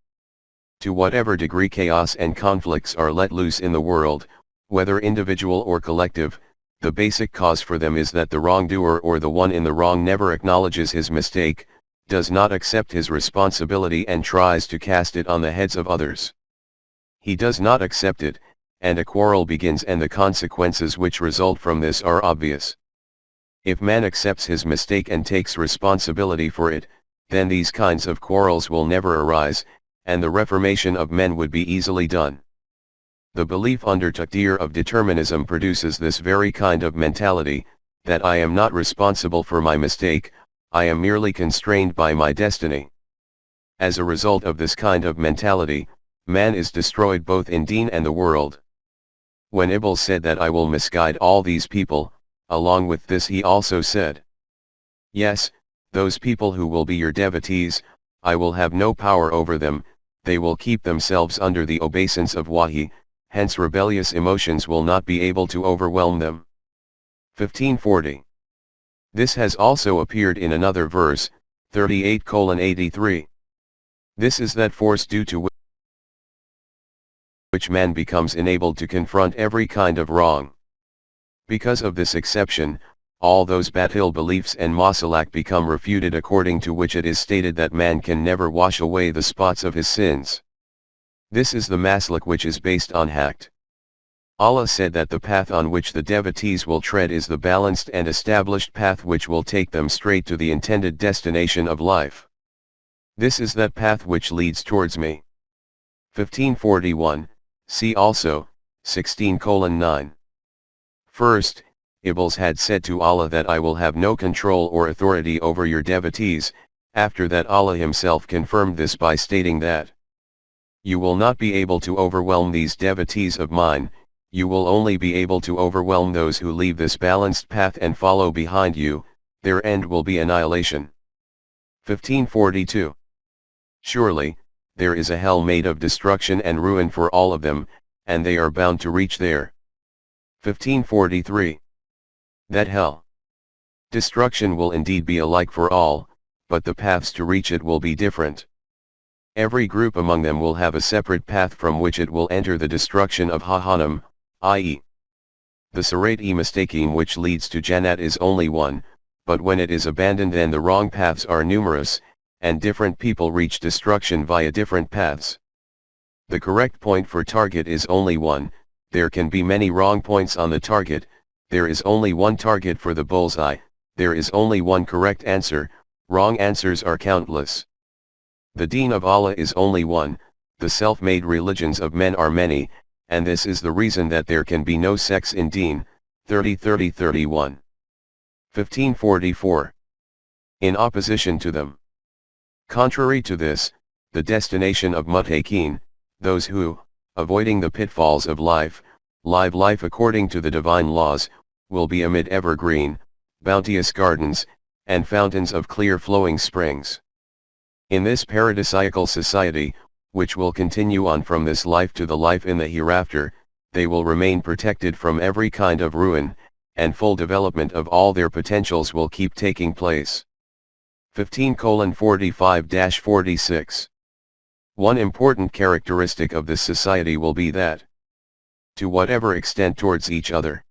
To whatever degree chaos and conflicts are let loose in the world, whether individual or collective, the basic cause for them is that the wrongdoer or the one in the wrong never acknowledges his mistake, does not accept his responsibility and tries to cast it on the heads of others. He does not accept it, and a quarrel begins, and the consequences which result from this are obvious. If man accepts his mistake and takes responsibility for it, then these kinds of quarrels will never arise, and the reformation of men would be easily done. The belief under taqdir of determinism produces this very kind of mentality, that I am not responsible for my mistake, I am merely constrained by my destiny. As a result of this kind of mentality, man is destroyed both in deen and the world. When Iblis said that I will misguide all these people, along with this he also said, yes, those people who will be your devotees, I will have no power over them, they will keep themselves under the obeisance of wahi, hence rebellious emotions will not be able to overwhelm them. 1540. This has also appeared in another verse, 38:83. This is that force due to which man becomes enabled to confront every kind of wrong. Because of this exception, all those batil beliefs and masalak become refuted, according to which it is stated that man can never wash away the spots of his sins. This is the maslak which is based on haqq. Allah said that the path on which the devotees will tread is the balanced and established path which will take them straight to the intended destination of life. This is that path which leads towards me. 1541, see also, 16:9. First, Iblis had said to Allah that I will have no control or authority over your devotees. After that Allah himself confirmed this by stating that you will not be able to overwhelm these devotees of mine, you will only be able to overwhelm those who leave this balanced path and follow behind you, their end will be annihilation. 1542. Surely, there is a hell made of destruction and ruin for all of them, and they are bound to reach there. 1543. That hell. Destruction will indeed be alike for all, but the paths to reach it will be different. Every group among them will have a separate path from which it will enter the destruction of Jahannam, i.e. the Sirat-e-Mustaqim which leads to Jannat is only one, but when it is abandoned then the wrong paths are numerous, and different people reach destruction via different paths. The correct point for target is only one, there can be many wrong points on the target, there is only one target for the bullseye, there is only one correct answer, wrong answers are countless. The deen of Allah is only one, the self-made religions of men are many, and this is the reason that there can be no sects in deen. 30-31. 1544. In opposition to them. Contrary to this, the destination of muttaqin, those who, avoiding the pitfalls of life, live life according to the divine laws, will be amid evergreen, bounteous gardens, and fountains of clear flowing springs. In this paradisiacal society, which will continue on from this life to the life in the hereafter, they will remain protected from every kind of ruin, and full development of all their potentials will keep taking place. 15:45-46. One important characteristic of this society will be that, to whatever extent towards each other,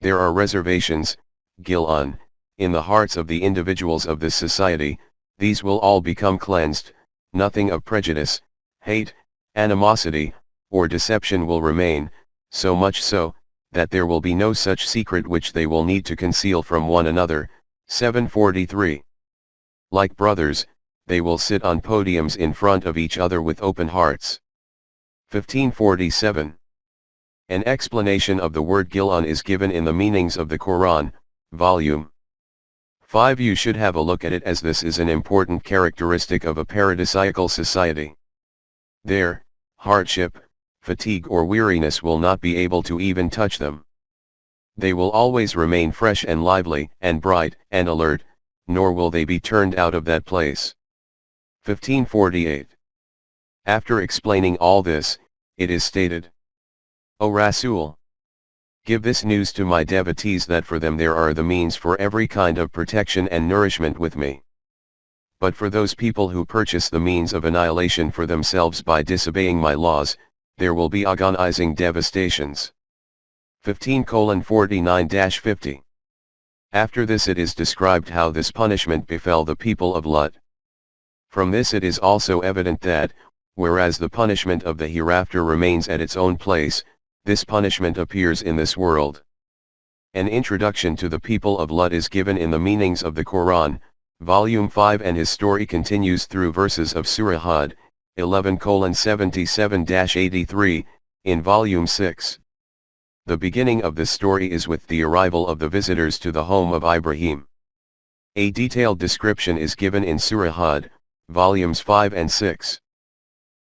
there are reservations, gil'an, in the hearts of the individuals of this society, these will all become cleansed, nothing of prejudice, hate, animosity, or deception will remain, so much so, that there will be no such secret which they will need to conceal from one another. 743. Like brothers, they will sit on podiums in front of each other with open hearts. 1547. An explanation of the word gil'an is given in the meanings of the Quran, Volume 5. You should have a look at it as this is an important characteristic of a paradisiacal society. There, hardship, fatigue or weariness will not be able to even touch them. They will always remain fresh and lively and bright and alert, nor will they be turned out of that place. 1548. After explaining all this, it is stated, O Rasool, give this news to my devotees that for them there are the means for every kind of protection and nourishment with me. But for those people who purchase the means of annihilation for themselves by disobeying my laws, there will be agonizing devastations. 15:49-50. After this it is described how this punishment befell the people of Lut. From this it is also evident that, whereas the punishment of the hereafter remains at its own place, this punishment appears in this world. An introduction to the people of Lut is given in the meanings of the Quran, Volume 5, and his story continues through verses of Surah Hud, 11:77-83, in Volume 6. The beginning of this story is with the arrival of the visitors to the home of Ibrahim. A detailed description is given in Surah Hud, Volumes 5 and 6.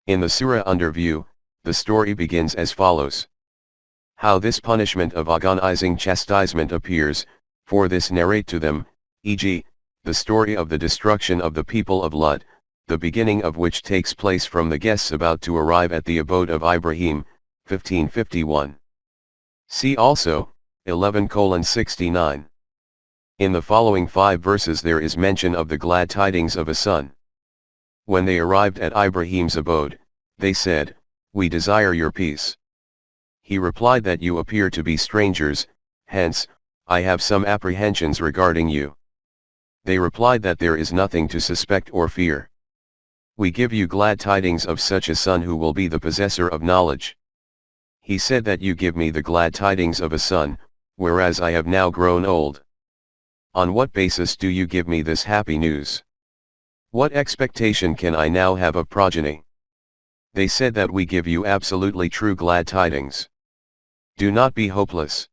In the Surah under view, the story begins as follows. How this punishment of agonizing chastisement appears, for this narrate to them, e.g., the story of the destruction of the people of Lut, the beginning of which takes place from the guests about to arrive at the abode of Ibrahim, 1551. See also, 11:69. In the following 5 verses there is mention of the glad tidings of a son. When they arrived at Ibrahim's abode, they said, We desire your peace. He replied that you appear to be strangers, hence, I have some apprehensions regarding you. They replied that there is nothing to suspect or fear. We give you glad tidings of such a son who will be the possessor of knowledge. He said that you give me the glad tidings of a son, whereas I have now grown old. On what basis do you give me this happy news? What expectation can I now have of progeny? They said that we give you absolutely true glad tidings. Do not be hopeless.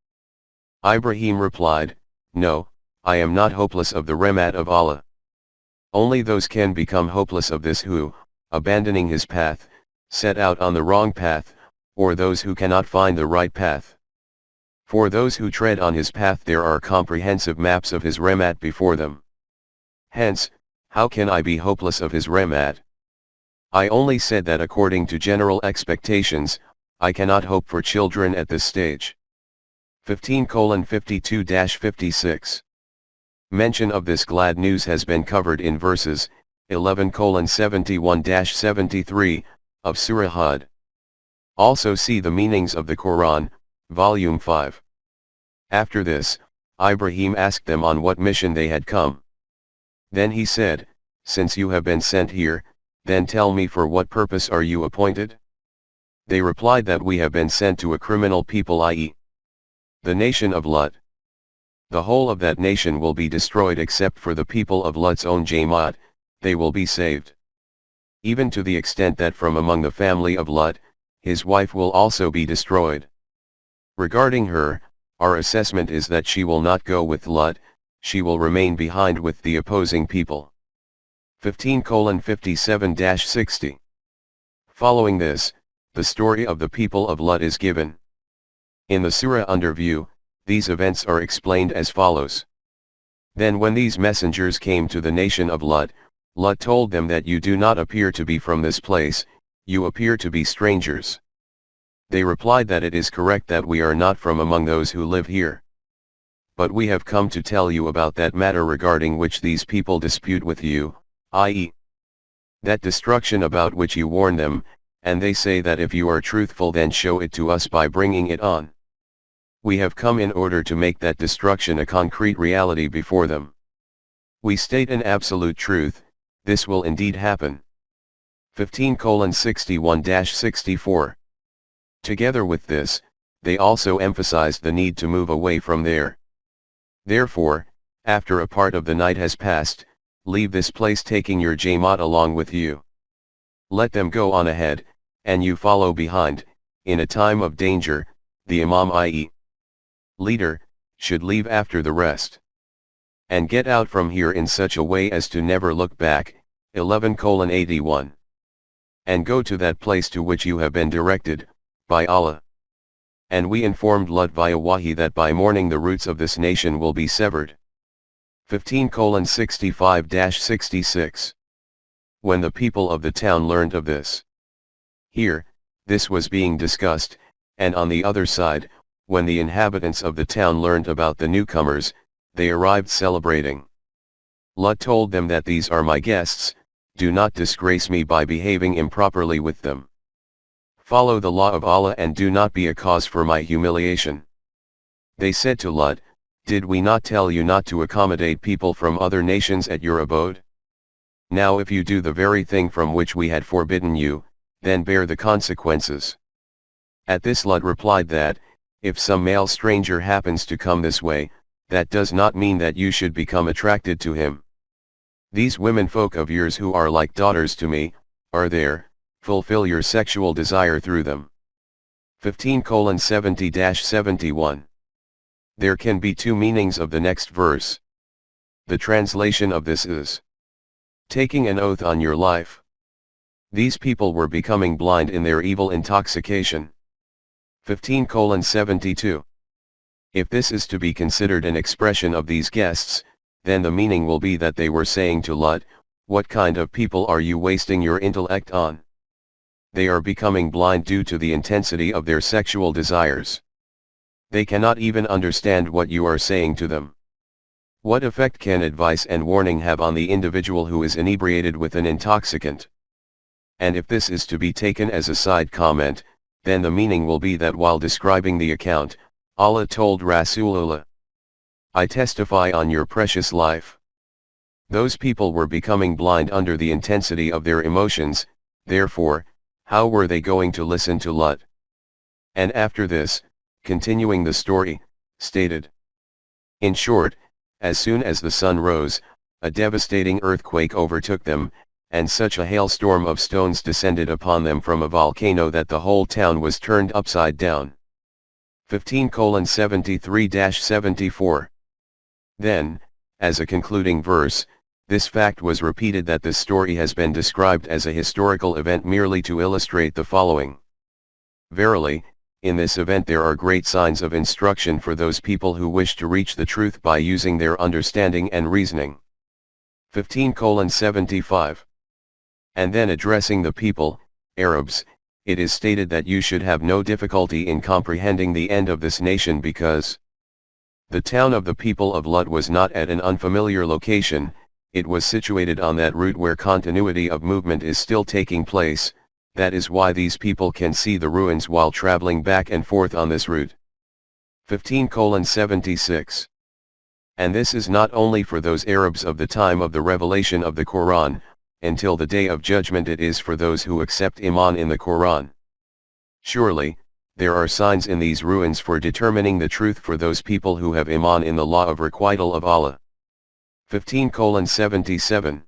Ibrahim replied, No, I am not hopeless of the rahmat of Allah. Only those can become hopeless of this who, abandoning his path, set out on the wrong path, or those who cannot find the right path. For those who tread on his path there are comprehensive maps of his rahmat before them. Hence, how can I be hopeless of his rahmat? I only said that according to general expectations, I cannot hope for children at this stage. 15:52-56. Mention of this glad news has been covered in verses 11:71-73 of Sura Al Hijr. Also see the meanings of the Quran, Volume 5. After this, Ibrahim asked them on what mission they had come. Then he said, Since you have been sent here, then tell me for what purpose are you appointed? They replied that we have been sent to a criminal people, i.e., the nation of Lut. The whole of that nation will be destroyed except for the people of Lut's own Jamaat, they will be saved. Even to the extent that from among the family of Lut, his wife will also be destroyed. Regarding her, our assessment is that she will not go with Lut, she will remain behind with the opposing people. 15:57-60. Following this, the story of the people of Lut is given. In the surah under view, these events are explained as follows. Then when these messengers came to the nation of Lut, Lut told them that you do not appear to be from this place, you appear to be strangers. They replied that it is correct that we are not from among those who live here. But we have come to tell you about that matter regarding which these people dispute with you, i.e., that destruction about which you warn them, and they say that if you are truthful then show it to us by bringing it on. We have come in order to make that destruction a concrete reality before them. We state an absolute truth, this will indeed happen. 15:61-64. Together with this, they also emphasized the need to move away from there. Therefore, after a part of the night has passed, leave this place taking your Jamaat along with you. Let them go on ahead, and you follow behind. In a time of danger, the Imam, i.e., leader, should leave after the rest. And get out from here in such a way as to never look back. 11:81. And go to that place to which you have been directed, by Allah. And we informed Lut via Wahi that by morning the roots of this nation will be severed. 15:65-66. When the people of the town learned of this. Here, this was being discussed, and on the other side, when the inhabitants of the town learned about the newcomers, they arrived celebrating. Lut told them that these are my guests, do not disgrace me by behaving improperly with them. Follow the law of Allah and do not be a cause for my humiliation. They said to Lut, Did we not tell you not to accommodate people from other nations at your abode? Now if you do the very thing from which we had forbidden you, then bear the consequences. At this Lut replied that, if some male stranger happens to come this way, that does not mean that you should become attracted to him. These women folk of yours who are like daughters to me, are there, fulfill your sexual desire through them. 15:70-71. There can be two meanings of the next verse. The translation of this is, taking an oath on your life. These people were becoming blind in their evil intoxication. 15:72. If this is to be considered an expression of these guests, then the meaning will be that they were saying to Lut, what kind of people are you wasting your intellect on? They are becoming blind due to the intensity of their sexual desires. They cannot even understand what you are saying to them. What effect can advice and warning have on the individual who is inebriated with an intoxicant? And if this is to be taken as a side comment, then the meaning will be that while describing the account, Allah told Rasool, I testify on your precious life. Those people were becoming blind under the intensity of their emotions, therefore, how were they going to listen to Lut? And after this, continuing the story, stated. In short, as soon as the sun rose, a devastating earthquake overtook them, and such a hailstorm of stones descended upon them from a volcano that the whole town was turned upside down. 15:73-74. Then, as a concluding verse, this fact was repeated that this story has been described as a historical event merely to illustrate the following. Verily, in this event there are great signs of instruction for those people who wish to reach the truth by using their understanding and reasoning. 15:75. And then addressing the people, Arabs, it is stated that you should have no difficulty in comprehending the end of this nation because the town of the people of Lut was not at an unfamiliar location, it was situated on that route where continuity of movement is still taking place, that is why these people can see the ruins while traveling back and forth on this route. 15:76. And this is not only for those Arabs of the time of the revelation of the Quran, until the day of judgment it is for those who accept Iman in the Quran. Surely, there are signs in these ruins for determining the truth for those people who have Iman in the law of requital of Allah. 15:77.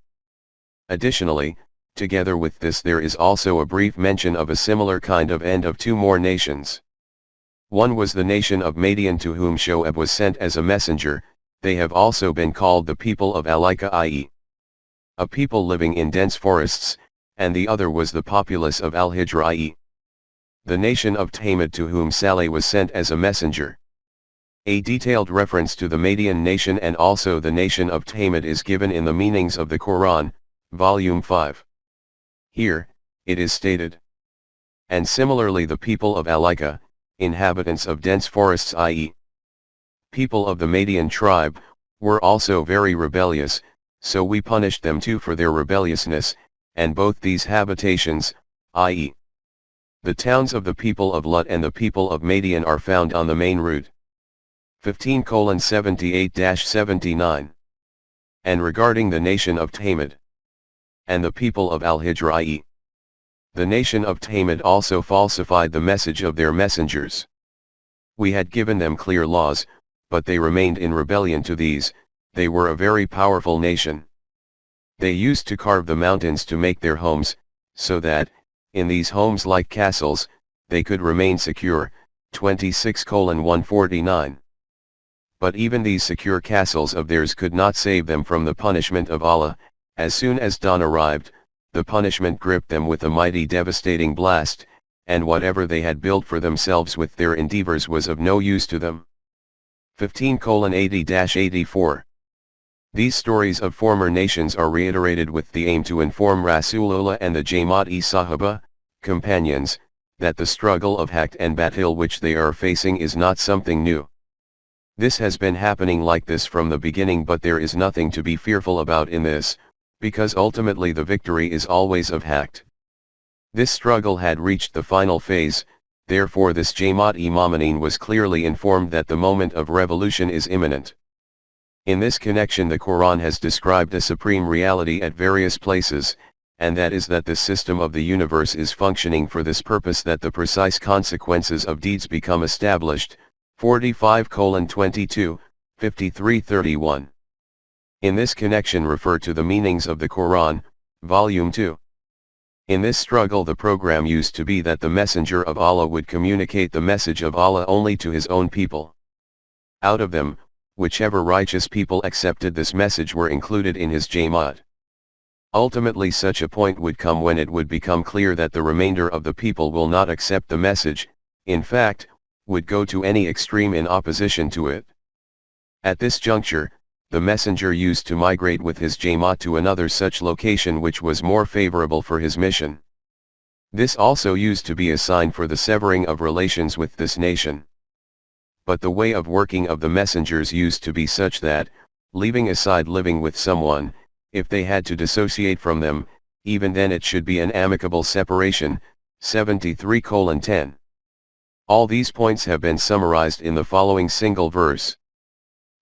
Additionally, together with this there is also a brief mention of a similar kind of end of two more nations. One was the nation of Madian to whom Shoaib was sent as a messenger, they have also been called the people of Alaika, i.e. a people living in dense forests, and the other was the populace of Al Hijr, i.e. the nation of Thamud to whom Saleh was sent as a messenger. A detailed reference to the Madian nation and also the nation of Thamud is given in the Meanings of the Quran, Volume 5. Here, it is stated. And similarly the people of Alaika, inhabitants of dense forests, i.e. people of the Madian tribe, were also very rebellious, so we punished them too for their rebelliousness, and both these habitations, i.e. the towns of the people of Lut and the people of Madian are found on the main route. 15:78-79. And regarding the nation of Thamud and the people of Al Hijr, i.e. the nation of Thamud also falsified the message of their messengers. We had given them clear laws, but they remained in rebellion to these. They were a very powerful nation. They used to carve the mountains to make their homes, so that, in these homes like castles, they could remain secure. 26:149. But even these secure castles of theirs could not save them from the punishment of Allah. As soon as dawn arrived, the punishment gripped them with a mighty devastating blast, and whatever they had built for themselves with their endeavors was of no use to them. 15:80-84. These stories of former nations are reiterated with the aim to inform Rasulullah and the Jamaat-e-Sahaba, companions, that the struggle of Haqq and Batil which they are facing is not something new. This has been happening like this from the beginning, but there is nothing to be fearful about in this, because ultimately the victory is always of Haqq. This struggle had reached the final phase, therefore this Jamaat-e-Mu'minin was clearly informed that the moment of revolution is imminent. In this connection the Quran has described a supreme reality at various places, and that is that this system of the universe is functioning for this purpose, that the precise consequences of deeds become established. 45:22, 53:31. In this connection refer to the Meanings of the Quran, Volume 2. In this struggle the program used to be that the Messenger of Allah would communicate the message of Allah only to his own people. Out of them, whichever righteous people accepted this message were included in his Jamaat. Ultimately such a point would come when it would become clear that the remainder of the people will not accept the message, in fact, would go to any extreme in opposition to it. At this juncture, the messenger used to migrate with his Jamaat to another such location which was more favorable for his mission. This also used to be a sign for the severing of relations with this nation. But the way of working of the messengers used to be such that, leaving aside living with someone, if they had to dissociate from them, even then it should be an amicable separation. 73:10. All these points have been summarized in the following single verse.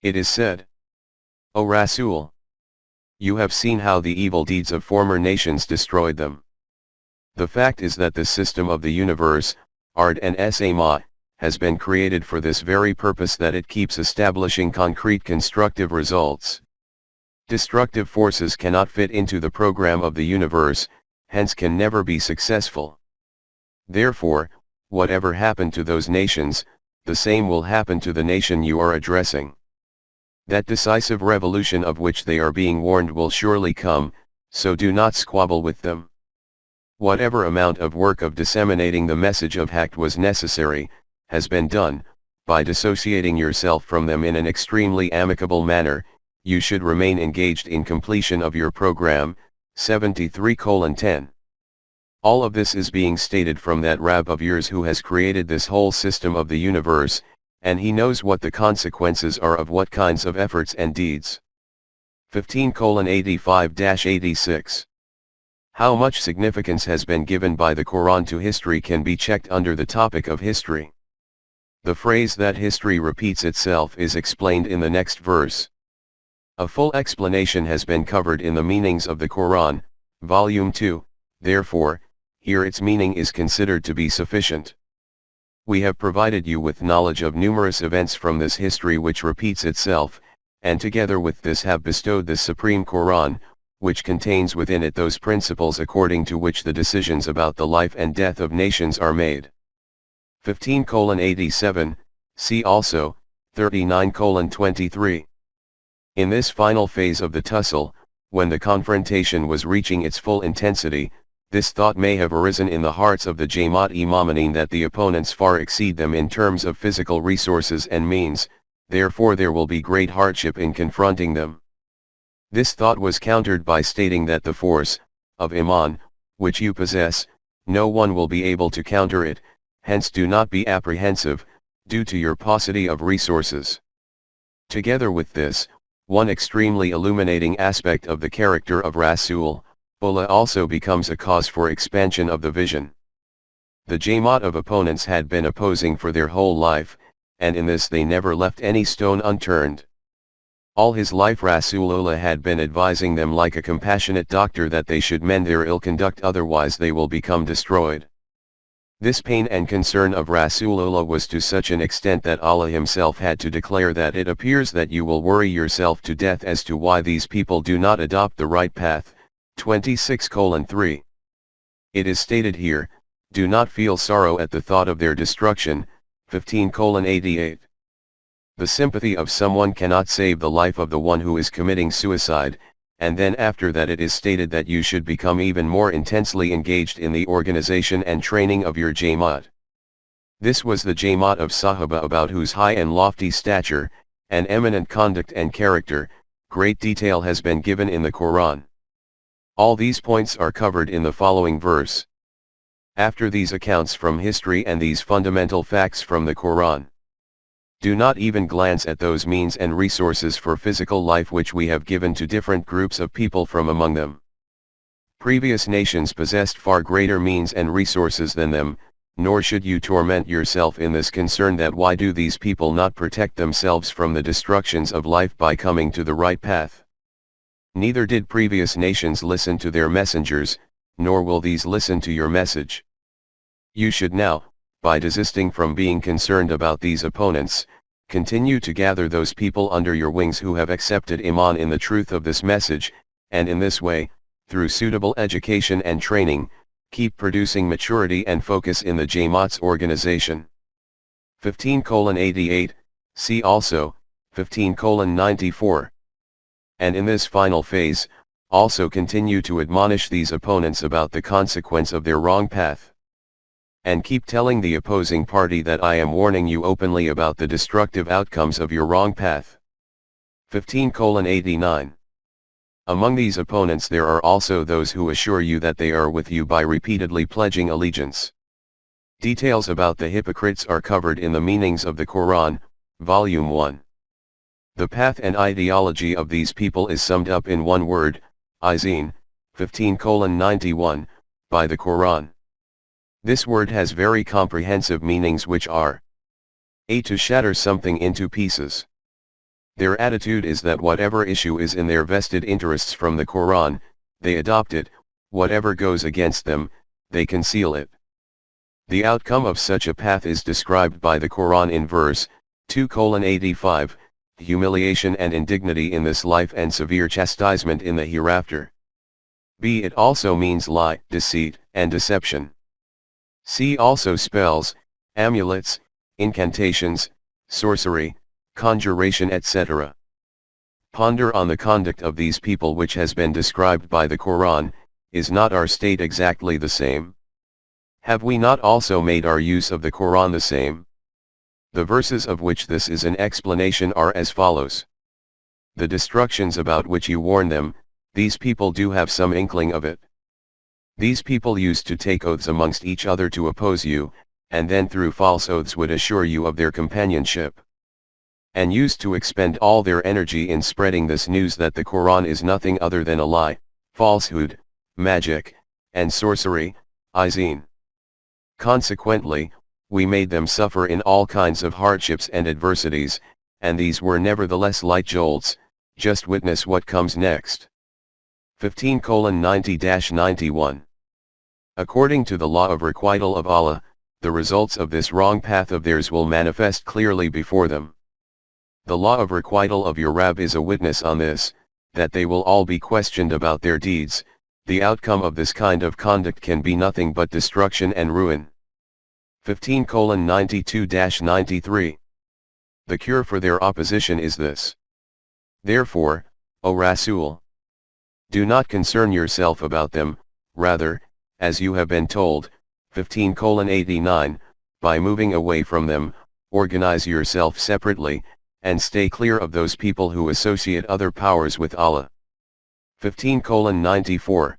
It is said, O Rasool, you have seen how the evil deeds of former nations destroyed them. The fact is that the system of the universe, art and Allama, has been created for this very purpose, that it keeps establishing concrete constructive results. Destructive forces cannot fit into the program of the universe, hence can never be successful. Therefore, whatever happened to those nations, the same will happen to the nation you are addressing. That decisive revolution of which they are being warned will surely come, so do not squabble with them. Whatever amount of work of disseminating the message of Haqq was necessary, has been done. By dissociating yourself from them in an extremely amicable manner, you should remain engaged in completion of your program. 73:10. All of this is being stated from that Rab of yours who has created this whole system of the universe, and he knows what the consequences are of what kinds of efforts and deeds. 15:85-86. How much significance has been given by the Quran to history can be checked under the topic of history. The phrase that history repeats itself is explained in the next verse. A full explanation has been covered in the meanings of the Quran, Volume 2, therefore, here its meaning is considered to be sufficient. We have provided you with knowledge of numerous events from this history which repeats itself, and together with this have bestowed the Supreme Quran, which contains within it those principles according to which the decisions about the life and death of nations are made. 15:87, see also, 39:23. In this final phase of the tussle, when the confrontation was reaching its full intensity, this thought may have arisen in the hearts of the Jamaat-e-Momineen that the opponents far exceed them in terms of physical resources and means, therefore there will be great hardship in confronting them. This thought was countered by stating that the force of Iman, which you possess, no one will be able to counter it, hence do not be apprehensive, due to your paucity of resources. Together with this, one extremely illuminating aspect of the character of Rasool, Allah also becomes a cause for expansion of the vision. The Jamaat of opponents had been opposing for their whole life, and in this they never left any stone unturned. All his life Rasulullah had been advising them like a compassionate doctor that they should mend their ill conduct, otherwise they will become destroyed. This pain and concern of Rasulullah was to such an extent that Allah himself had to declare that it appears that you will worry yourself to death as to why these people do not adopt the right path. 26:3. It is stated here, do not feel sorrow at the thought of their destruction. 15:88. The sympathy of someone cannot save the life of the one who is committing suicide, and then after that it is stated that you should become even more intensely engaged in the organization and training of your Jamaat. This was the Jamaat of Sahaba, about whose high and lofty stature, and eminent conduct and character, great detail has been given in the Quran. All these points are covered in the following verse. After these accounts from history and these fundamental facts from the Quran, do not even glance at those means and resources for physical life which we have given to different groups of people from among them. Previous nations possessed far greater means and resources than them, nor should you torment yourself in this concern that why do these people not protect themselves from the destructions of life by coming to the right path. Neither did previous nations listen to their messengers, nor will these listen to your message. You should now, by desisting from being concerned about these opponents, continue to gather those people under your wings who have accepted Iman in the truth of this message, and in this way, through suitable education and training, keep producing maturity and focus in the Jamaat's organization. 15:88, see also, 15:94. And in this final phase, also continue to admonish these opponents about the consequence of their wrong path. And keep telling the opposing party that I am warning you openly about the destructive outcomes of your wrong path. 15:89. Among these opponents there are also those who assure you that they are with you by repeatedly pledging allegiance. Details about the hypocrites are covered in the meanings of the Quran, Volume 1. The path and ideology of these people is summed up in one word, Izin, 15:91, by the Quran. This word has very comprehensive meanings which are a. To shatter something into pieces. Their attitude is that whatever issue is in their vested interests from the Quran, they adopt it, whatever goes against them, they conceal it. The outcome of such a path is described by the Quran in verse 2:85, humiliation and indignity in this life and severe chastisement in the hereafter. B. It also means lie, deceit, and deception. C. Also spells, amulets, incantations, sorcery, conjuration, etc. Ponder on the conduct of these people which has been described by the Quran. Is not our state exactly the same? Have we not also made our use of the Quran the same? The verses of which this is an explanation are as follows. The destructions about which you warn them, these people do have some inkling of it. These people used to take oaths amongst each other to oppose you, and then through false oaths would assure you of their companionship. And used to expend all their energy in spreading this news that the Quran is nothing other than a lie, falsehood, magic, and sorcery, izin. Consequently, we made them suffer in all kinds of hardships and adversities, and these were nevertheless light jolts. Just witness what comes next. 15:90-91. According to the law of requital of Allah, the results of this wrong path of theirs will manifest clearly before them. The law of requital of your Rabb is a witness on this, that they will all be questioned about their deeds. The outcome of this kind of conduct can be nothing but destruction and ruin. 15:92-93. The cure for their opposition is this. Therefore, O Rasool, do not concern yourself about them, rather, as you have been told, 15:89, by moving away from them, organize yourself separately, and stay clear of those people who associate other powers with Allah. 15:94.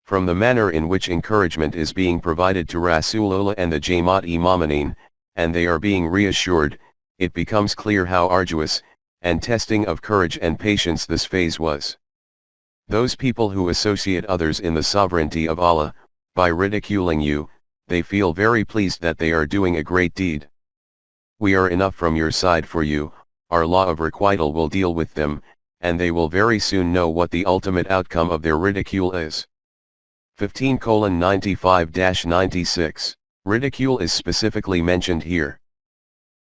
From the manner in which encouragement is being provided to Rasulullah and the Jamaat-e-Momineen, and they are being reassured, it becomes clear how arduous, and testing of courage and patience this phase was. Those people who associate others in the sovereignty of Allah, by ridiculing you, they feel very pleased that they are doing a great deed. We are enough from your side for you, our law of requital will deal with them, and they will very soon know what the ultimate outcome of their ridicule is. 15:95-96. Ridicule is specifically mentioned here.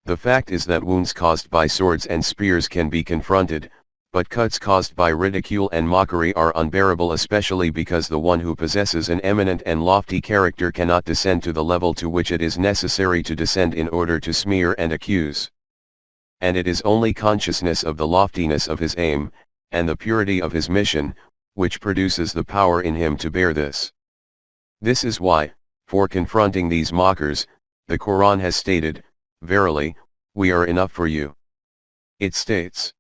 The fact is that wounds caused by swords and spears can be confronted, but cuts caused by ridicule and mockery are unbearable, especially because the one who possesses an eminent and lofty character cannot descend to the level to which it is necessary to descend in order to smear and accuse. And it is only consciousness of the loftiness of his aim, and the purity of his mission, which produces the power in him to bear this. This is why, for confronting these mockers, the Quran has stated, "Verily, we are enough for you." It states,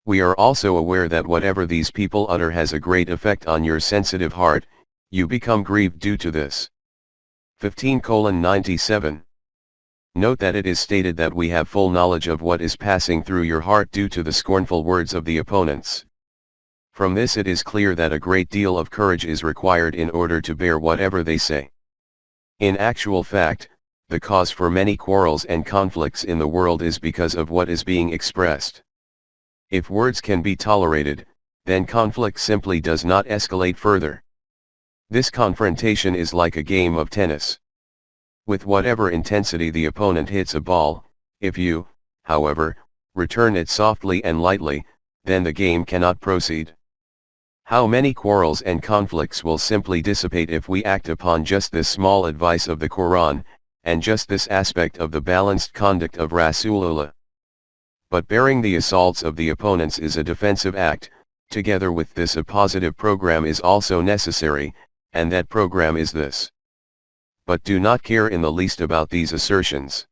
"We are also aware that whatever these people utter has a great effect on your sensitive heart, you become grieved due to this." 15:97. Note that it is stated that we have full knowledge of what is passing through your heart due to the scornful words of the opponents. From this it is clear that a great deal of courage is required in order to bear whatever they say. In actual fact, the cause for many quarrels and conflicts in the world is because of what is being expressed. If words can be tolerated, then conflict simply does not escalate further. This confrontation is like a game of tennis. With whatever intensity the opponent hits a ball, if you, however, return it softly and lightly, then the game cannot proceed. How many quarrels and conflicts will simply dissipate if we act upon just this small advice of the Quran, and just this aspect of the balanced conduct of Rasulullah. But bearing the assaults of the opponents is a defensive act. Together with this a positive program is also necessary, and that program is this. But do not care in the least about these assertions.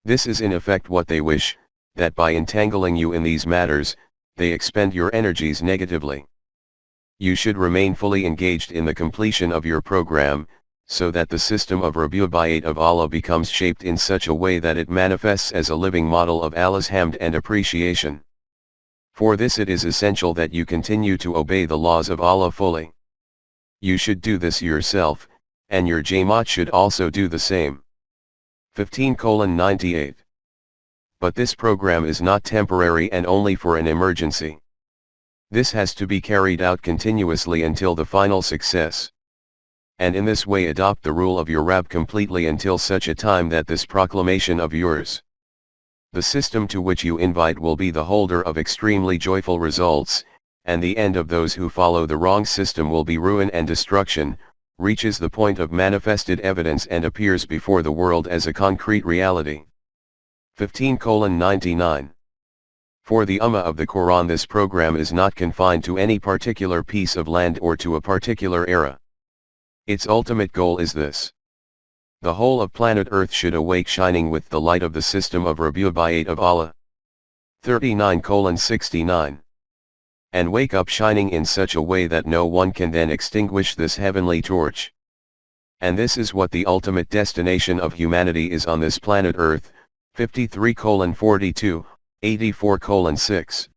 This is in effect what they wish, that by entangling you in these matters, they expend your energies negatively. You should remain fully engaged in the completion of your program, so that the system of Rububiyyat of Allah becomes shaped in such a way that it manifests as a living model of Allah's hamd and appreciation. For this it is essential that you continue to obey the laws of Allah fully. You should do this yourself, and your Jamaat should also do the same. 15:98. But this program is not temporary and only for an emergency. This has to be carried out continuously until the final success. and in this way adopt the rule of your Rabb completely until such a time that this proclamation of yours, the system to which you invite, will be the holder of extremely joyful results, and the end of those who follow the wrong system will be ruin and destruction, reaches the point of manifested evidence and appears before the world as a concrete reality. 15:99. For the Ummah of the Quran, this program is not confined to any particular piece of land or to a particular era. Its ultimate goal is this: the whole of planet Earth should awake shining with the light of the system of Rabi'at of Allah. 39:69. And wake up shining in such a way that no one can then extinguish this heavenly torch. And this is what the ultimate destination of humanity is on this planet Earth. 53:42, 84:6.